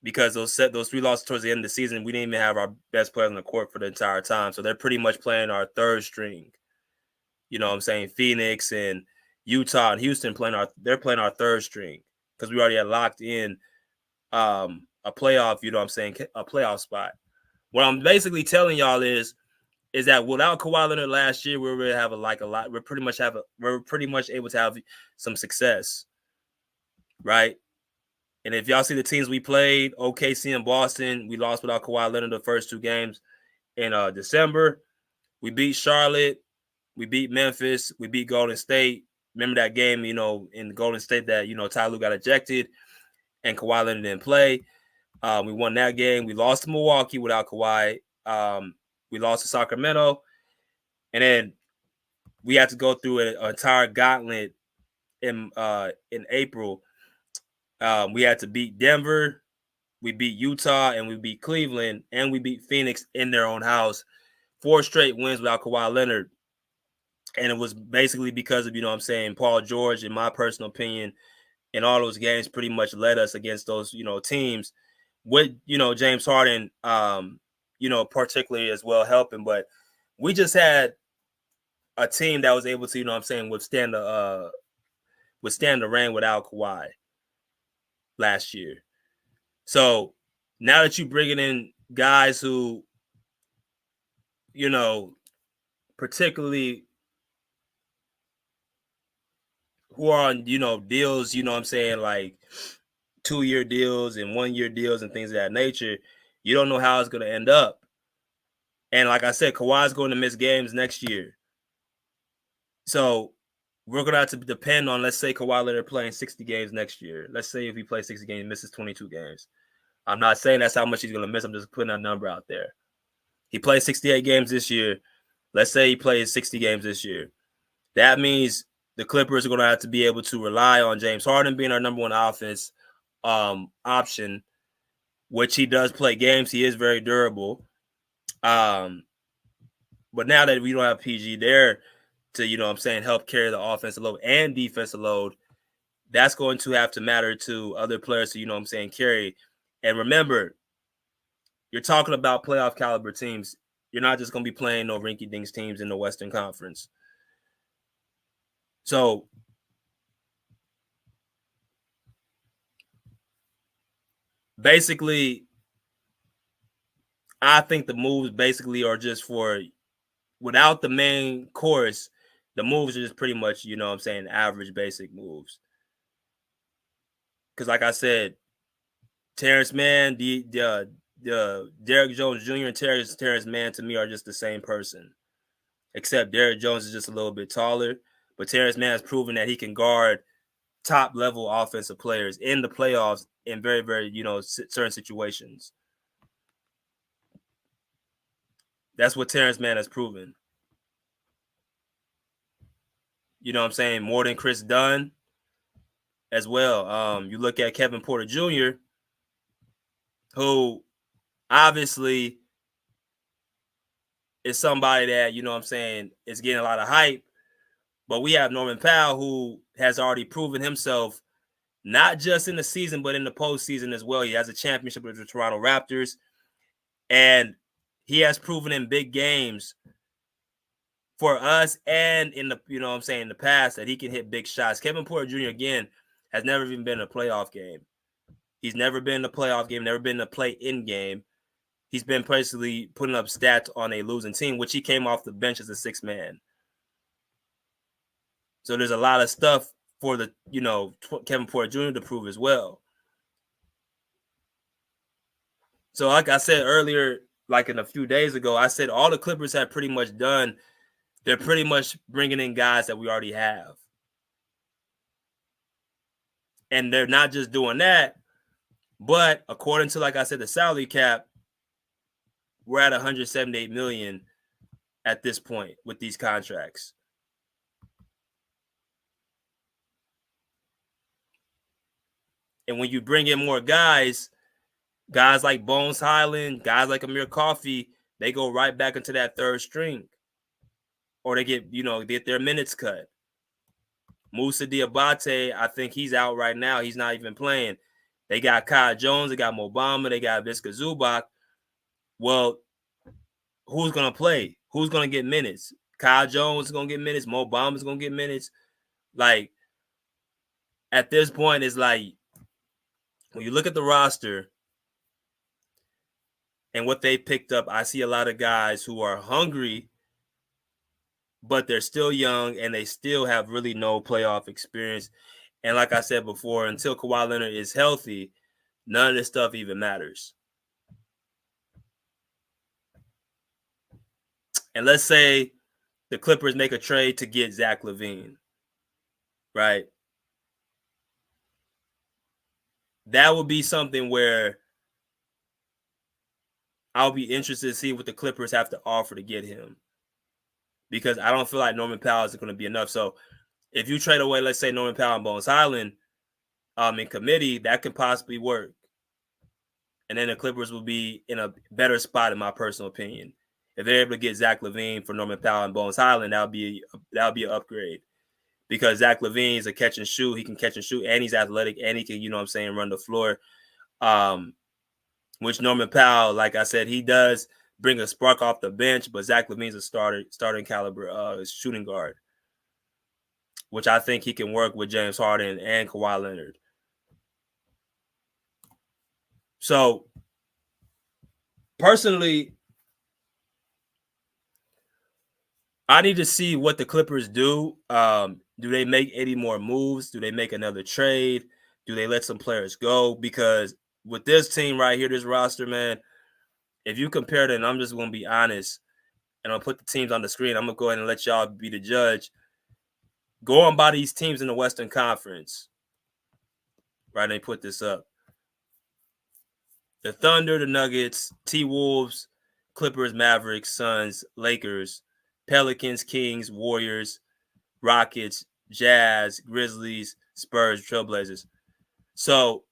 Speaker 1: Because those 3 losses towards the end of the season, we didn't even have our best players on the court for the entire time. So they're pretty much playing our third string. You know what I'm saying? Phoenix and Utah and Houston playing our third string because we already had locked in a playoff, a playoff spot. What I'm basically telling y'all is that without Kawhi Leonard last year, we would have a lot. We're pretty much able to have some success, right? And if y'all see the teams we played, OKC and Boston, we lost without Kawhi Leonard the first 2 games in December. We beat Charlotte. We beat Memphis. We beat Golden State. Remember that game, in Golden State that, Ty Lue got ejected and Kawhi Leonard didn't play. We won that game. We lost to Milwaukee without Kawhi. We lost to Sacramento. And then we had to go through an entire gauntlet in April. We had to beat Denver. We beat Utah and we beat Cleveland and we beat Phoenix in their own house. 4 straight wins without Kawhi Leonard. And it was basically because of, Paul George, in my personal opinion, in all those games pretty much led us against those, teams with, James Harden, particularly as well helping. But we just had a team that was able to, withstand the rain without Kawhi last year. So now that you bringing in guys who, particularly who are on, deals, like 2-year deals and 1-year deals and things of that nature, you don't know how it's going to end up. And like I said, Kawhi's going to miss games next year. So we're going to have to depend on, let's say Kawhi Leonard playing 60 games next year. Let's say if he plays 60 games, misses 22 games. I'm not saying that's how much he's going to miss. I'm just putting a number out there. He plays 68 games this year. Let's say he plays 60 games this year. That means the Clippers are going to have to be able to rely on James Harden being our number 1 offense option, which he does play games. He is very durable. But now that we don't have PG there to, help carry the offensive load and defensive load, that's going to have to matter to other players to, carry. And remember, you're talking about playoff caliber teams. You're not just going to be playing no rinky-dinks teams in the Western Conference. So basically, I think the moves basically are just for, without the main course, the moves are just pretty much, average basic moves. Because like I said, Terrence Mann, the Derrick Jones Jr. and Terrence Mann to me are just the same person. Except Derrick Jones is just a little bit taller. But Terrence Mann has proven that he can guard top-level offensive players in the playoffs in very, very, certain situations. That's what Terrence Mann has proven. You know what I'm saying? More than Chris Dunn as well. You look at Kevin Porter Jr., who obviously is somebody that, is getting a lot of hype. But we have Norman Powell, who has already proven himself, not just in the season, but in the postseason as well. He has a championship with the Toronto Raptors. And he has proven in big games for us and in the, in the past that he can hit big shots. Kevin Porter Jr., again, has never even been in a playoff game. He's never been in a playoff game, never been in a play-in game. He's been basically putting up stats on a losing team, which he came off the bench as a 6th man. So there's a lot of stuff for the, Kevin Porter Jr. to prove as well. So like I said earlier, like in a few days ago, I said all the Clippers have pretty much done, they're pretty much bringing in guys that we already have. And they're not just doing that, but according to, like I said, the salary cap, we're at $178 million at this point with these contracts. And when you bring in more guys like Bones Highland, guys like Amir Coffey, they go right back into that third string. Or they get their minutes cut. Musa Diabate, I think he's out right now. He's not even playing. They got Kai Jones, they got Mobama, they got Visca Zubac. Well, who's going to play? Who's going to get minutes? Kai Jones is going to get minutes. Mobama is going to get minutes. Like, at this point, it's like, when you look at the roster and what they picked up, I see a lot of guys who are hungry, but they're still young and they still have really no playoff experience. And like I said before, until Kawhi Leonard is healthy, none of this stuff even matters. And let's say the Clippers make a trade to get Zach LaVine, right? That would be something where I'll be interested to see what the Clippers have to offer to get him. Because I don't feel like Norman Powell is going to be enough. So if you trade away, let's say, Norman Powell and Bones Highland in committee, that could possibly work. And then the Clippers will be in a better spot, in my personal opinion. If they're able to get Zach LaVine for Norman Powell and Bones Highland, that'll be an upgrade. Because Zach LaVine is a catch and shoot. He can catch and shoot, and he's athletic, and he can, run the floor. Which Norman Powell, like I said, he does bring a spark off the bench, but Zach LaVine's a starting caliber shooting guard, which I think he can work with James Harden and Kawhi Leonard. So, personally, I need to see what the Clippers do. Do they make any more moves? Do they make another trade? Do they let some players go? Because with this team right here, this roster, man, if you compare it, and I'm just going to be honest, and I'll put the teams on the screen, I'm going to go ahead and let y'all be the judge. Going by these teams in the Western Conference, right? They put this up. The Thunder, the Nuggets, T-Wolves, Clippers, Mavericks, Suns, Lakers, Pelicans, Kings, Warriors, Rockets, Jazz, Grizzlies, Spurs, Trailblazers. So,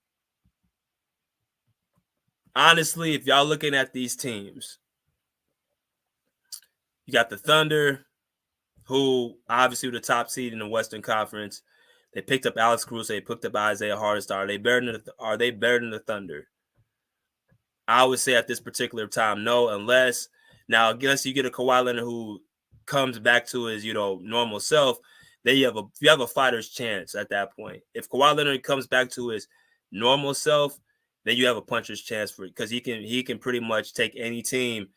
Speaker 1: honestly, if y'all looking at these teams, you got the Thunder, who obviously were the top seed in the Western Conference. They picked up Alex Caruso. They picked up Isaiah Hartenstein. Are they better than the Thunder? I would say at this particular time, no, unless you get a Kawhi Leonard who comes back to his, normal self, then you have a fighter's chance at that point. If Kawhi Leonard comes back to his normal self, then you have a puncher's chance for it, because he can pretty much take any team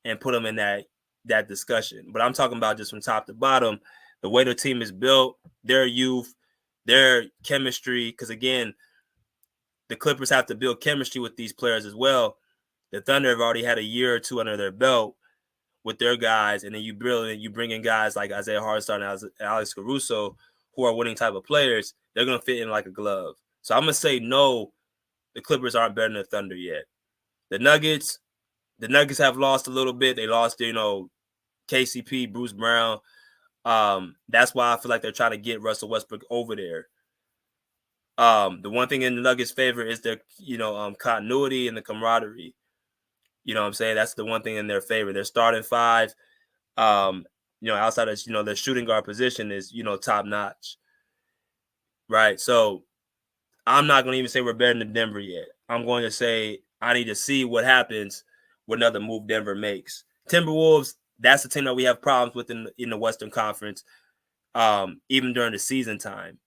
Speaker 1: and put them in that discussion. But I'm talking about just from top to bottom, the way the team is built, their youth, their chemistry, because again, the Clippers have to build chemistry with these players as well. The Thunder have already had a year or two under their belt with their guys, and then you bring in guys like Isaiah Hartenstein and Alex Caruso, who are winning type of players. They're going to fit in like a glove. So I'm going to say no, the Clippers aren't better than the Thunder yet. The Nuggets have lost a little bit. They lost, KCP, Bruce Brown. That's why I feel like they're trying to get Russell Westbrook over there. The one thing in the Nuggets' favor is their, continuity and the camaraderie. You know what I'm saying? That's the one thing in their favor. Their starting five, outside of, their shooting guard position is, top notch. Right? So I'm not going to even say we're better than Denver yet. I'm going to say I need to see what happens with another move Denver makes. Timberwolves, that's the team that we have problems with in the Western Conference, even during the season time.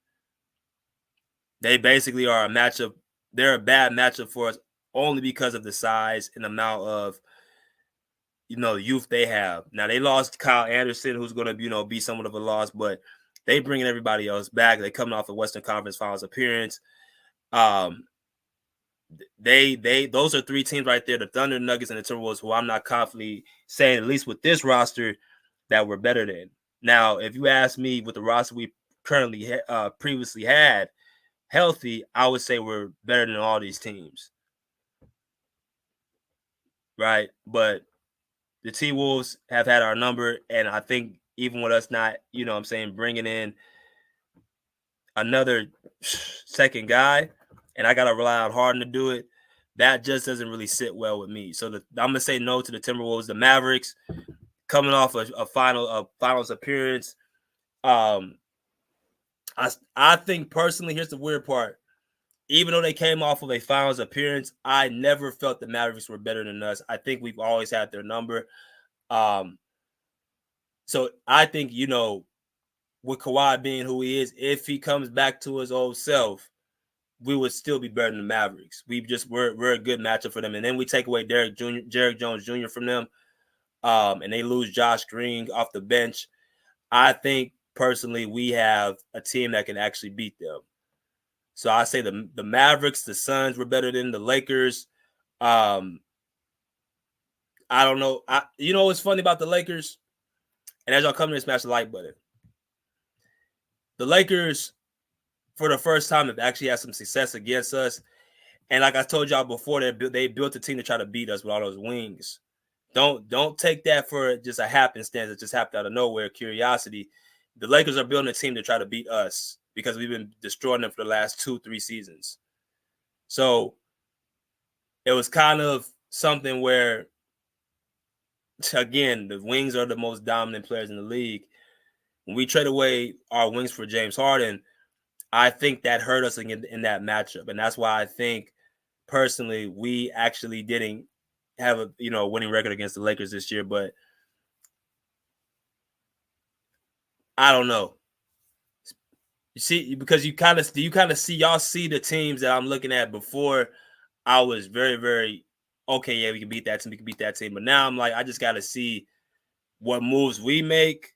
Speaker 1: They basically are a matchup. They're a bad matchup for us only because of the size and amount of, youth they have. Now, they lost Kyle Anderson, who's going to, be somewhat of a loss, but they bringing everybody else back. They coming off a Western Conference Finals appearance. Those are three teams right there, the Thunder, Nuggets, and the Timberwolves, who I'm not confidently saying, at least with this roster, that we're better than. Now, if you ask me with the roster we currently previously had healthy, I would say we're better than all these teams. Right? But the T-Wolves have had our number, and I think even with us not, bringing in another second guy, and I got to rely on Harden to do it, that just doesn't really sit well with me. So I'm going to say no to the Timberwolves. The Mavericks, coming off a finals appearance, I think personally, here's the weird part. Even though they came off of a finals appearance, I never felt the Mavericks were better than us. I think we've always had their number. So I think, with Kawhi being who he is, if he comes back to his old self, we would still be better than the Mavericks. We're a good matchup for them. And then we take away Derek Jones Jr. from them, and they lose Josh Green off the bench. I think personally we have a team that can actually beat them. So I say the Mavericks, the Suns were better than the Lakers. I don't know. You know what's funny about the Lakers? And as y'all come to smash the like button. The Lakers, for the first time, have actually had some success against us. And like I told y'all before, they built a team to try to beat us with all those wings. Don't take that for just a happenstance that just happened out of nowhere, curiosity. The Lakers are building a team to try to beat us because we've been destroying them for the last 2-3 seasons. So it was kind of something where, again, the wings are the most dominant players in the league. When we trade away our wings for James Harden, I think that hurt us in that matchup. And that's why I think, personally, we actually didn't have a winning record against the Lakers this year. But I don't know. You see, because you kind of see, y'all see the teams that I'm looking at. Before, I was very, very, okay, yeah, we can beat that team. But now I'm like, I just got to see what moves we make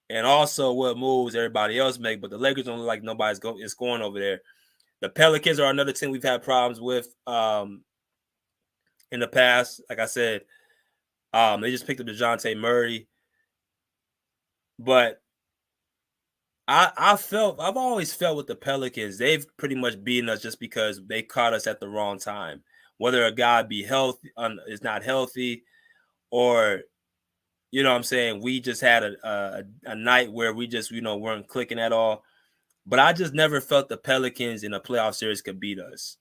Speaker 1: and also what moves everybody else make. But the Lakers don't look like nobody's scoring over there. The Pelicans are another team we've had problems with in the past. Like I said, they just picked up DeJounte Murray. But I've always felt with the Pelicans, they've pretty much beaten us just because they caught us at the wrong time. Whether a guy is not healthy, or we just had a night where we just weren't clicking at all. But I just never felt the Pelicans in a playoff series could beat us.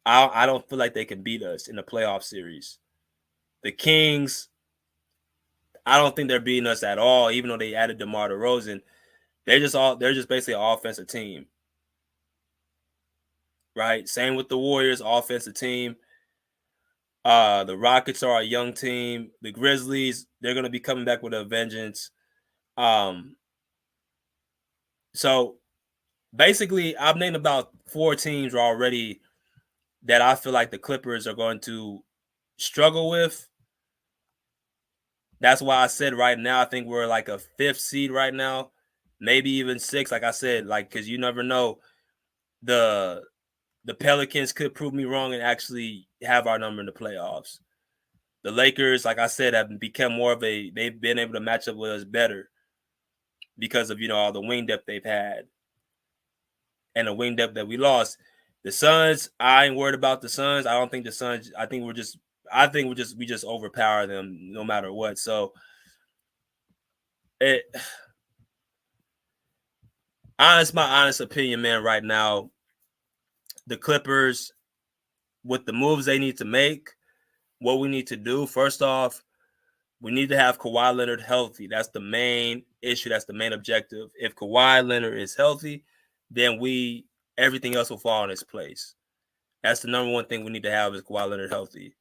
Speaker 1: I don't feel like they can beat us in a playoff series. The Kings, I don't think they're beating us at all, even though they added DeMar DeRozan. They're just basically an offensive team. Right? Same with the Warriors, offensive team. The Rockets are a young team. The Grizzlies, they're going to be coming back with a vengeance. So basically, I've named about 4 teams already that I feel like the Clippers are going to struggle with. That's why I said right now, I think we're like a 5th seed right now, maybe even 6. Like I said, because you never know, the Pelicans could prove me wrong and actually have our number in the playoffs. The Lakers, like I said, have become they've been able to match up with us better because of, all the wing depth they've had and the wing depth that we lost. The Suns, I ain't worried about the Suns. I don't think the Suns, I think we just overpower them no matter what. So my honest opinion, man, right now, the Clippers, with the moves they need to make, what we need to do, first off, we need to have Kawhi Leonard healthy. That's the main issue. That's the main objective. If Kawhi Leonard is healthy, then everything else will fall in its place. That's the number one thing we need to have is Kawhi Leonard healthy.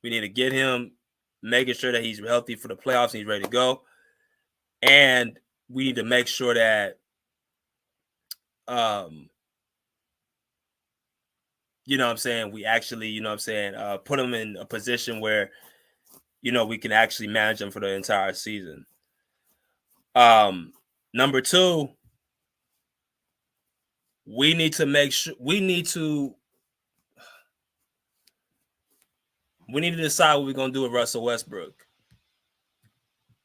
Speaker 1: We need to get him, making sure that he's healthy for the playoffs and he's ready to go. And we need to make sure that we actually, put him in a position where, we can actually manage him for the entire season. Number 2, we need to decide what we're going to do with Russell Westbrook.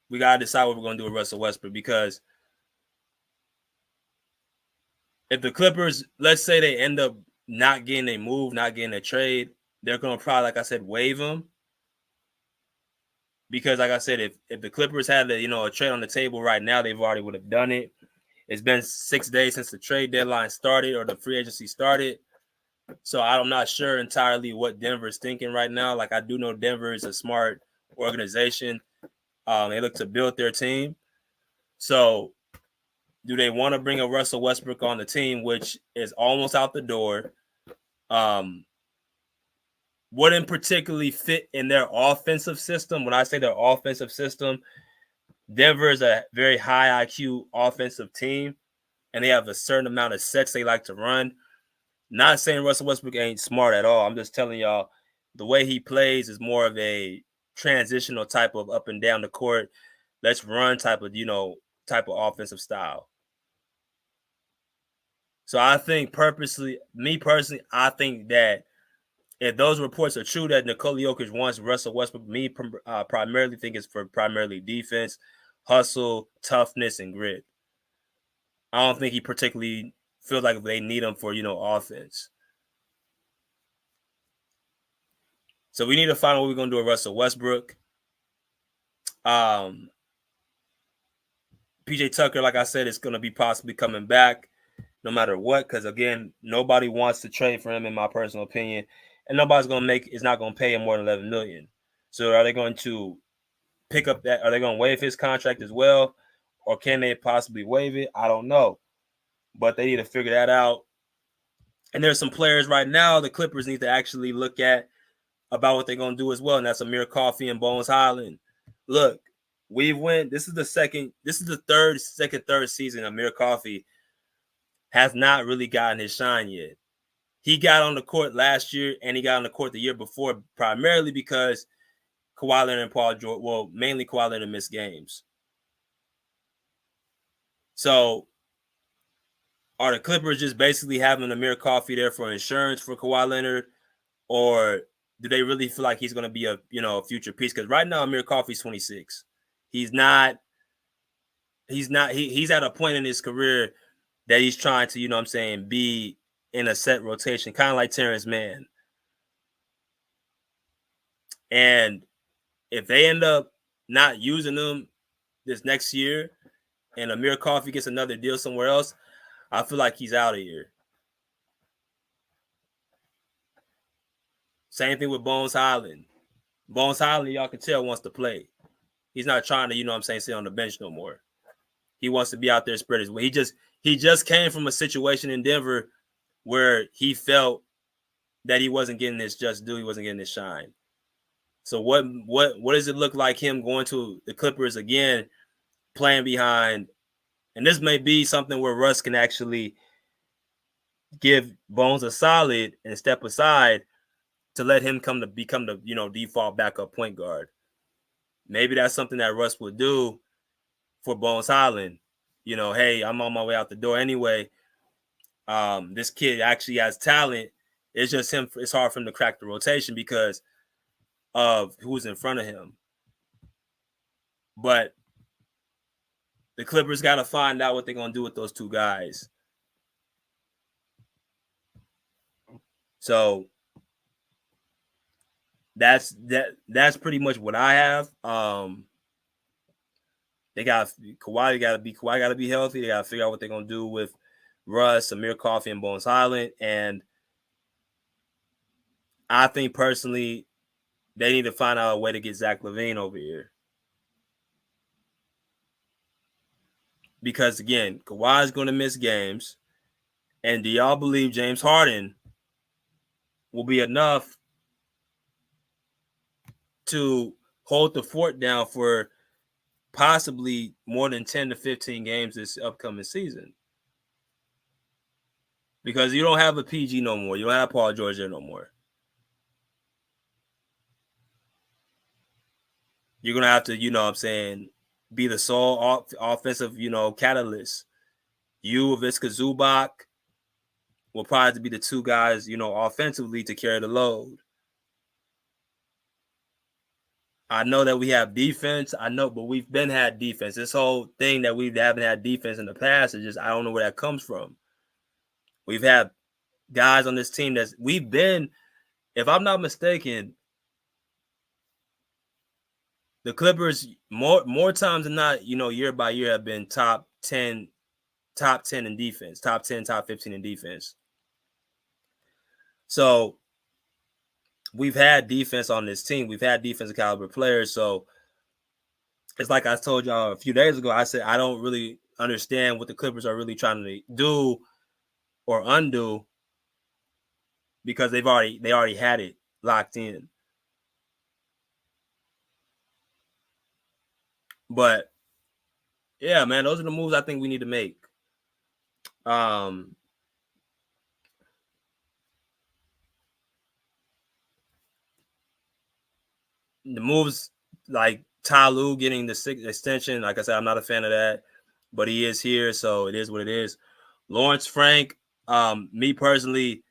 Speaker 1: We got to decide what we're going to do with Russell Westbrook, because if the Clippers, let's say they end up not getting a move, not getting a trade, they're going to probably, like I said, waive him. Because, like I said, if the Clippers had a trade on the table right now, they've already would have done it. It's been 6 days since the trade deadline started or the free agency started. So I'm not sure entirely what Denver's thinking right now. Like, I do know Denver is a smart organization. They look to build their team. So do they want to bring a Russell Westbrook on the team, which is almost out the door? Wouldn't particularly fit in their offensive system. When I say their offensive system, Denver is a very high IQ offensive team, and they have a certain amount of sets they like to run. Not saying Russell Westbrook ain't smart at all. I'm just telling y'all the way he plays is more of a transitional type of up and down the court, let's run type of offensive style. So I think me personally, I think that if those reports are true that Nikola Jokic wants Russell Westbrook, primarily think it's for primarily defense, hustle, toughness, and grit. I don't think he particularly feels like they need him for, offense. So we need to find out what we're going to do with Russell Westbrook. PJ Tucker, like I said, is going to be possibly coming back no matter what, because, again, nobody wants to trade for him, in my personal opinion. And nobody's not going to pay him more than $11 million. So are they going to pick up that? Are they going to waive his contract as well? Or can they possibly waive it? I don't know. But they need to figure that out. And there's some players right now the Clippers need to actually look at about what they're going to do as well. And that's Amir Coffey and Bones Highland. Look, this is the third season Amir Coffey has not really gotten his shine yet. He got on the court last year and he got on the court the year before, primarily because Kawhi Leonard and Paul George, mainly Kawhi Leonard missed games. So are the Clippers just basically having Amir Coffey there for insurance for Kawhi Leonard, or do they really feel like he's going to be a future piece? Because right now Amir Coffey's 26. He's at a point in his career that he's trying to, be in a set rotation, kind of like Terrence Mann. And if they end up not using him this next year and Amir Coffey gets another deal somewhere else, I feel like he's out of here. Same thing with Bones Highland. Bones Highland, y'all can tell, wants to play. He's not trying to, sit on the bench no more. He wants to be out there spread his way. He just came from a situation in Denver where he felt that he wasn't getting his just due. He wasn't getting his shine. So what does it look like him going to the Clippers again, playing behind? And this may be something where Russ can actually give Bones a solid and step aside to let him become the default backup point guard. Maybe that's something that Russ would do for Bones Highland. Hey, I'm on my way out the door anyway. This kid actually has talent. It's just him. It's hard for him to crack the rotation because of who's in front of him. But the Clippers got to find out what they're going to do with those two guys. So that's pretty much what I have. Kawhi got to be healthy. They got to figure out what they're going to do with Russ, Amir Coffey, and Bones Highland. And I think personally, they need to find out a way to get Zach LaVine over here. Because, again, Kawhi is going to miss games. And do y'all believe James Harden will be enough to hold the fort down for possibly more than 10 to 15 games this upcoming season? Because you don't have a PG no more. You don't have Paul George there no more. You're going to have to, be the sole offensive, catalyst. You, Viska Zubac, will probably be the two guys, offensively to carry the load. I know that we have defense. I know, but we've had defense. This whole thing that we haven't had defense in the past is just, I don't know where that comes from. We've had guys on this team we've been if I'm not mistaken, the Clippers more times than not, year by year have been top 10 in defense, top 10, top 15 in defense. So we've had defense on this team. We've had defensive caliber players. So it's like I told y'all a few days ago, I said I don't really understand what the Clippers are really trying to do or undo because they already had it locked in. But yeah, man, those are the moves I think we need to make. The moves like Ty Lue getting the 6th extension, like I said, I'm not a fan of that, but he is here, so it is what it is. Lawrence Frank, me personally,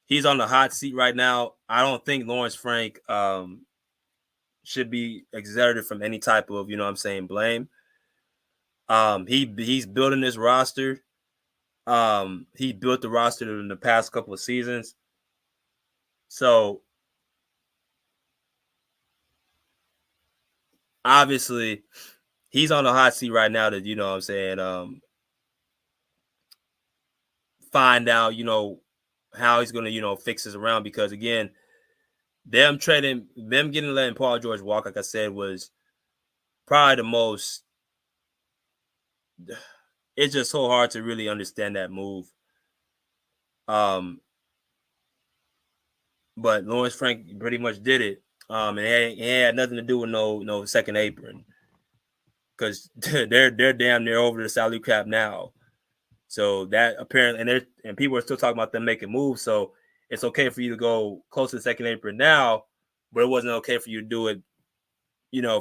Speaker 1: he's on the hot seat right now. I don't think Lawrence Frank should be exerted from any type of, blame. He's building this roster. He built the roster in the past couple of seasons. So obviously he's on the hot seat right now to, find out, how he's going to, fix this around because again, them letting Paul George walk, like I said, was probably the most. It's just so hard to really understand that move. But Lawrence Frank pretty much did it. And it had nothing to do with no second apron because they're damn near over the salary cap now. So that apparently, and people are still talking about them making moves. So it's okay for you to go close to the second apron now, but it wasn't okay for you to do it,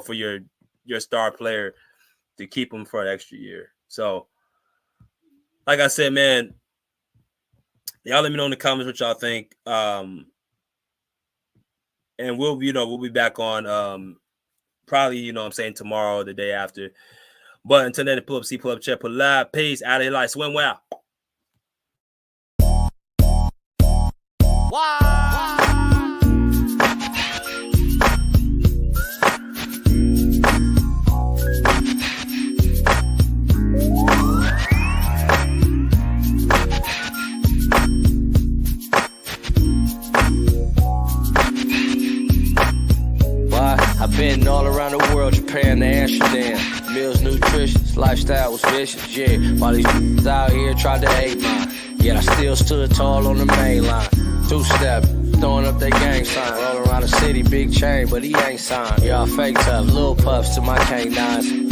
Speaker 1: for your star player to keep him for an extra year. So, like I said, man, y'all let me know in the comments what y'all think. And we'll be back on probably, tomorrow or the day after. But until then, pull up, see, pull up, check, pull live. Peace. Out of here, like, swim well.
Speaker 3: I've been all around the world, Japan to Amsterdam. Meals nutritious, lifestyle was vicious, yeah. While these out here tried to hate mine, yet I still stood tall on the main line. Two-step, throwing up their gang sign. Rolling around the city, big chain, but he ain't signed. Y'all fake tough, little puffs to my canines.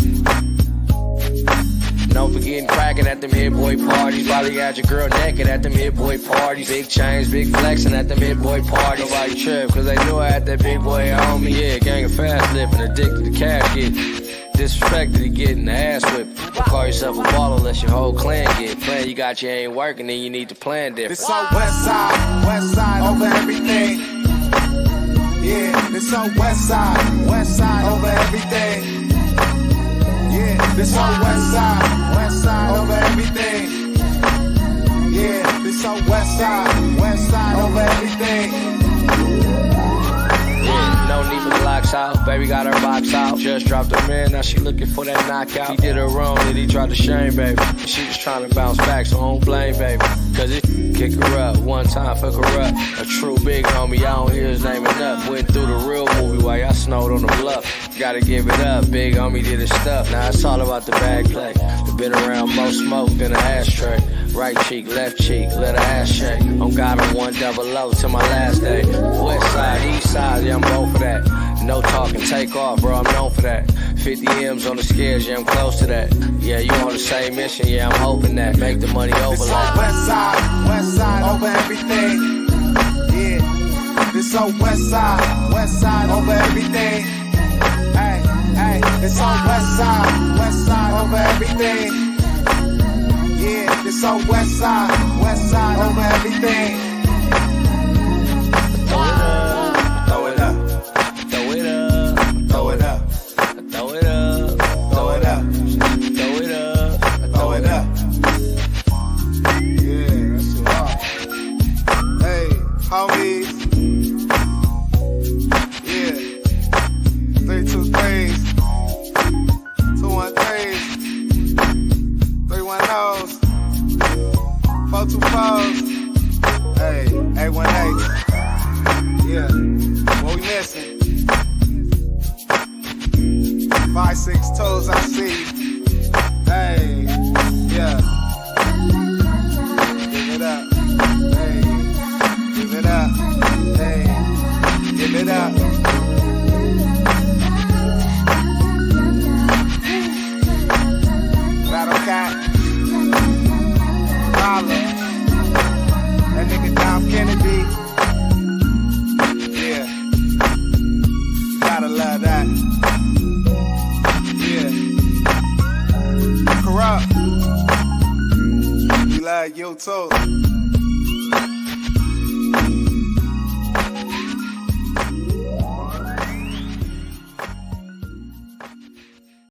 Speaker 3: Don't forget cracking at them hit boy parties. Probably got your girl naked at them hit boy parties. Big chains, big flexing at them hit boy parties. Nobody trip, cause they knew I had that big boy on me. Yeah, gang of fast living, addicted to cash get. Disrespected to getting the ass whipped. Don't call yourself a baller unless your whole clan get. Plan you got you ain't working, then you need to plan different.
Speaker 4: This on west side over everything. Yeah, this on west side over everything. Yeah, this on west side over everything. Yeah, this on west side over everything.
Speaker 3: Yeah, no need for blocks out. Baby got her box out. Just dropped her man, now she looking for that knockout. He did her wrong, then he tried to shame, baby. She was trying to bounce back, so don't blame, baby. Cause it kick her up, one time fuck her up. A true big homie, I don't hear his name enough. Went through the real movie while y'all snowed on the bluff. Gotta give it up, big homie did his stuff. Now it's all about the bag play. Been around more smoke than an ashtray. Right cheek, left cheek, let her ass shake. On God, I'm 100 till my last day. West side, east side, yeah, I'm both for that. No talking, take off, bro, I'm known for that. 50 M's on the scales, yeah, I'm close to that. Yeah, you on the same mission, yeah, I'm hoping that. Make the money overlap.
Speaker 4: This on west side over everything. Yeah, this on west side over everything. Hey, this on west side over everything. Yeah, this on west side over everything.
Speaker 3: Throw it up,
Speaker 4: Throw it up,
Speaker 3: throw it up,
Speaker 4: throw it up,
Speaker 3: throw it up,
Speaker 4: throw it up,
Speaker 3: throw it up,
Speaker 4: throw it up. Yeah, that's too hard. Hey, homies, 3s, 310s, 424s. Hey, 818. Yeah, what we missing? 562s, I see. Hey, yeah. Give it up. Hey, give it up. Hey, give it up. Battle Cat. Dollar. That nigga Dom Kennedy. Yeah. Gotta love that. Yeah. Corrupt. We love you too.